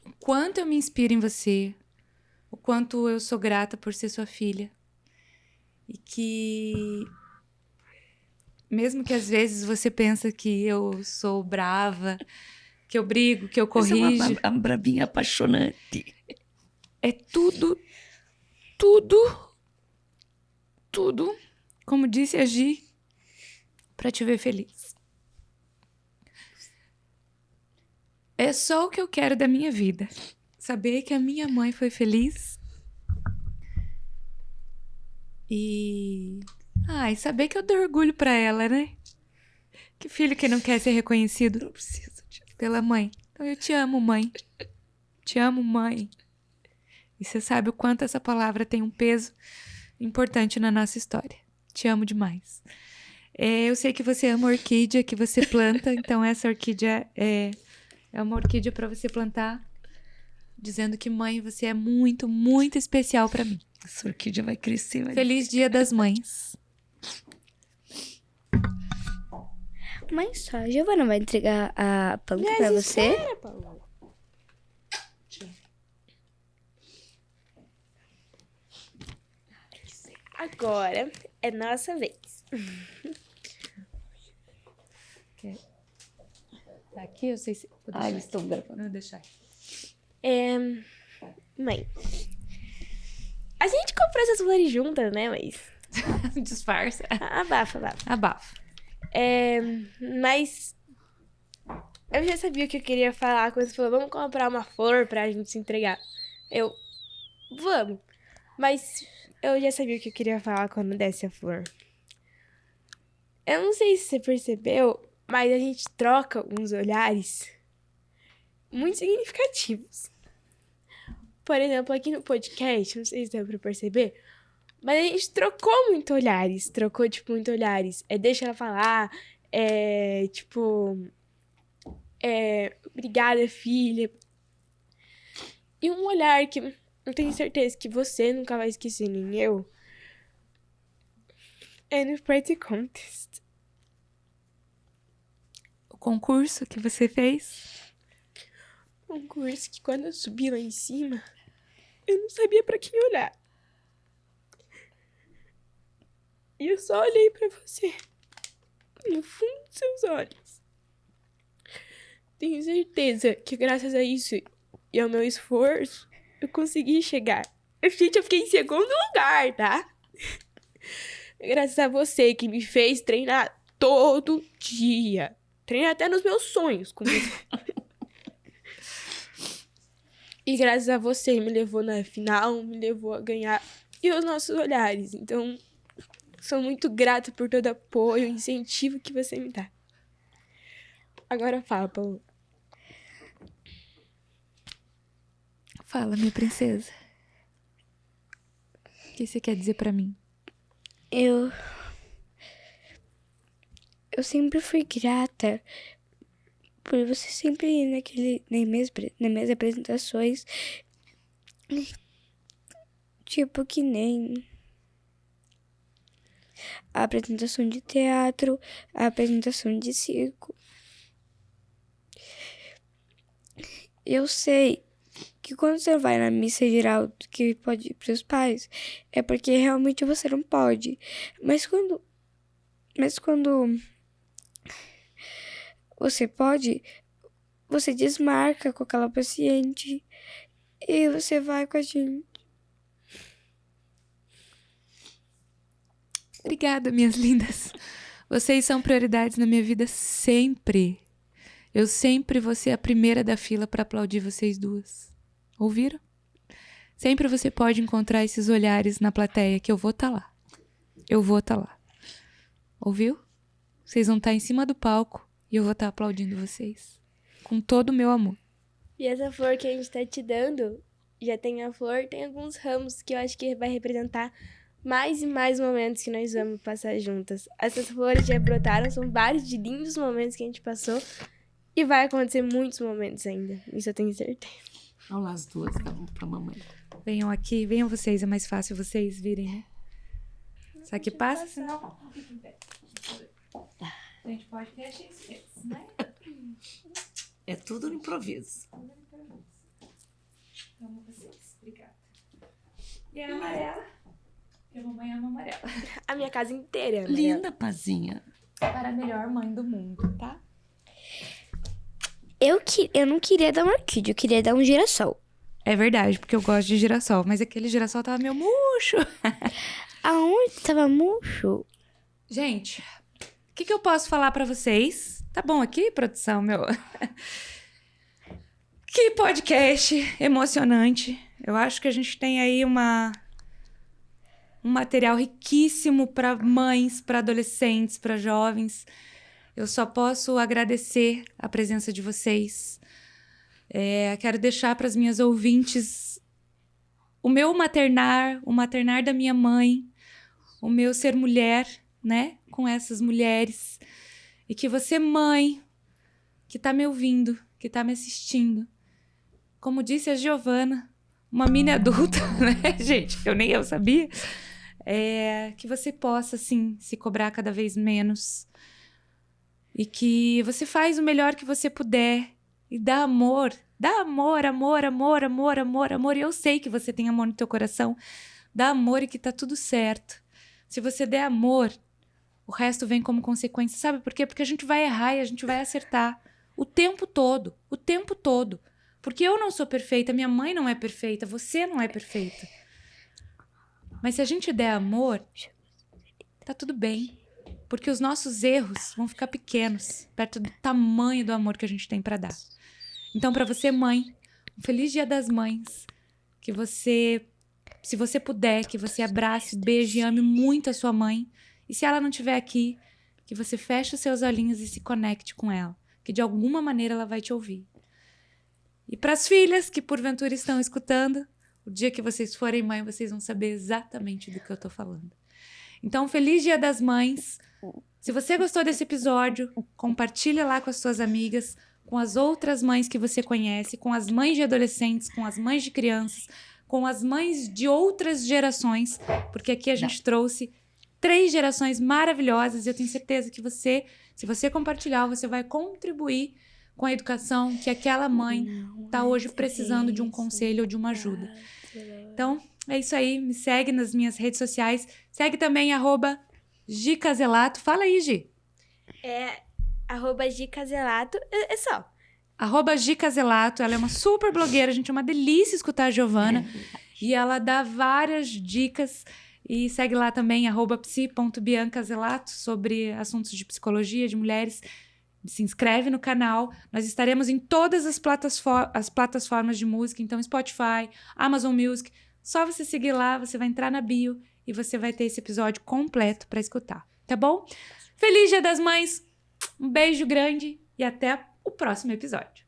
o quanto eu me inspiro em você, o quanto eu sou grata por ser sua filha. E que, mesmo que às vezes você pensa que eu sou brava, que eu brigo, que eu corrijo... Você é uma bravinha apaixonante. É tudo como disse a Gi, pra te ver feliz. É só o que eu quero da minha vida. Saber que a minha mãe foi feliz. E saber que eu dou orgulho pra ela, né? Que filho que não quer ser reconhecido Não precisa disso. pela mãe. Então eu te amo, mãe. Te amo, mãe. E você sabe o quanto essa palavra tem um peso importante na nossa história. Te amo demais. Eu sei que você ama orquídea, que você planta. Então essa orquídea é uma orquídea pra você plantar. Dizendo que, mãe, você é muito, muito especial pra mim. Essa orquídea vai crescer. Feliz Dia das Mães. Mãe, só a Giovana vai entregar a planta pra você? Espera, Paula. Agora é nossa vez. Tá aqui, eu sei se... Eles estão gravando. Vou deixar. Mãe, a gente comprou essas flores juntas, né, mas... Disfarça. Abafa. Abafa. Mas eu já sabia o que eu queria falar quando você falou, vamos comprar uma flor pra gente se entregar. Vamos. Mas eu já sabia o que eu queria falar quando desse a flor. Eu não sei se você percebeu, mas a gente troca uns olhares muito significativos. Por exemplo, aqui no podcast, não sei se deu pra perceber, mas a gente trocou muito olhares. Muito olhares. Deixa ela falar. Obrigada, filha. E um olhar que eu tenho certeza que você nunca vai esquecer, nem eu. É no Pretty Contest. O concurso que você fez. Um curso que quando eu subi lá em cima, eu não sabia pra quem olhar. E eu só olhei pra você. No fundo dos seus olhos. Tenho certeza que graças a isso e ao meu esforço, eu consegui chegar. Gente, eu fiquei em segundo lugar, tá? Graças a você que me fez treinar todo dia. Treinar até nos meus sonhos com você. E graças a você me levou na final, me levou a ganhar. E os nossos olhares. Então, sou muito grata por todo o apoio e incentivo que você me dá. Agora fala, Paulo. Fala, minha princesa. O que você quer dizer pra mim? Eu sempre fui grata por você sempre ir nas minhas apresentações. Tipo que nem a apresentação de teatro, a apresentação de circo. Eu sei que quando você vai na missa geral que pode ir pros pais, é porque realmente você não pode. Mas quando você pode, você desmarca com aquela paciente e você vai com a gente. Obrigada, minhas lindas. Vocês são prioridades na minha vida sempre. Eu sempre vou ser a primeira da fila pra aplaudir vocês duas. Ouviram? Sempre você pode encontrar esses olhares na plateia que eu vou estar lá. Eu vou estar lá. Ouviu? Vocês vão estar em cima do palco e eu vou estar aplaudindo vocês. Com todo o meu amor. E essa flor que a gente tá te dando, já tem a flor, tem alguns ramos que eu acho que vai representar mais e mais momentos que nós vamos passar juntas. Essas flores já brotaram, são vários de lindos momentos que a gente passou. E vai acontecer muitos momentos ainda. Isso eu tenho certeza. Vamos lá as duas, tá bom, pra mamãe. Venham aqui, venham vocês. É mais fácil vocês virem, né? Sabe que passa? Senão... A gente pode ter a né? É tudo no improviso. Amo vocês. Obrigada. E a amarela? Porque a mamãe ama amarela. A minha casa inteira é amarela. Linda, Pazinha. Para a melhor mãe do mundo, tá? Eu não queria dar uma orquídea, eu queria dar um girassol. É verdade, porque eu gosto de girassol. Mas aquele girassol tava meio murcho. Aonde tava murcho? Gente, o que eu posso falar pra vocês? Tá bom aqui, produção, meu? Que podcast emocionante. Eu acho que a gente tem aí um material riquíssimo para mães, para adolescentes, para jovens. Eu só posso agradecer a presença de vocês. Quero deixar para as minhas ouvintes o meu maternar, o maternar da minha mãe, o meu ser mulher, né? Com essas mulheres. E que você, mãe, que tá me ouvindo, que tá me assistindo, como disse a Giovana, uma mini adulta, né, gente? Eu nem eu sabia. Que você possa, assim, se cobrar cada vez menos. E que você faz o melhor que você puder. E dá amor. Dá amor, amor, amor, amor, amor, amor. E eu sei que você tem amor no teu coração. Dá amor e que tá tudo certo. Se você der amor, o resto vem como consequência. Sabe por quê? Porque a gente vai errar e a gente vai acertar. O tempo todo. O tempo todo. Porque eu não sou perfeita, minha mãe não é perfeita, você não é perfeita. Mas se a gente der amor, tá tudo bem. Porque os nossos erros vão ficar pequenos, perto do tamanho do amor que a gente tem pra dar. Então, pra você, mãe, um feliz Dia das Mães. Que você, se você puder, que você abrace, beije e ame muito a sua mãe. E se ela não estiver aqui, que você feche os seus olhinhos e se conecte com ela. Que de alguma maneira ela vai te ouvir. E para as filhas que porventura estão escutando, o dia que vocês forem mãe, vocês vão saber exatamente do que eu tô falando. Então, feliz Dia das Mães. Se você gostou desse episódio, compartilha lá com as suas amigas, com as outras mães que você conhece, com as mães de adolescentes, com as mães de crianças, com as mães de outras gerações, porque aqui a gente trouxe 3 gerações maravilhosas e eu tenho certeza que você, se você compartilhar, você vai contribuir com a educação que aquela mãe está hoje precisando de um conselho ou de uma ajuda. Então, é isso aí. Me segue nas minhas redes sociais. Segue também @Gicaselato. Fala aí, Gi. @Gicaselato. É só. @Gicaselato. Ela é uma super blogueira. Gente, é uma delícia escutar a Giovana. E ela dá várias dicas. E segue lá também, @psi.biancaselato, sobre assuntos de psicologia, de mulheres. Se inscreve no canal. Nós estaremos em todas as plataformas de música. Então, Spotify, Amazon Music. Só você seguir lá, você vai entrar na bio e você vai ter esse episódio completo para escutar. Tá bom? Feliz Dia das Mães. Um beijo grande e até o próximo episódio.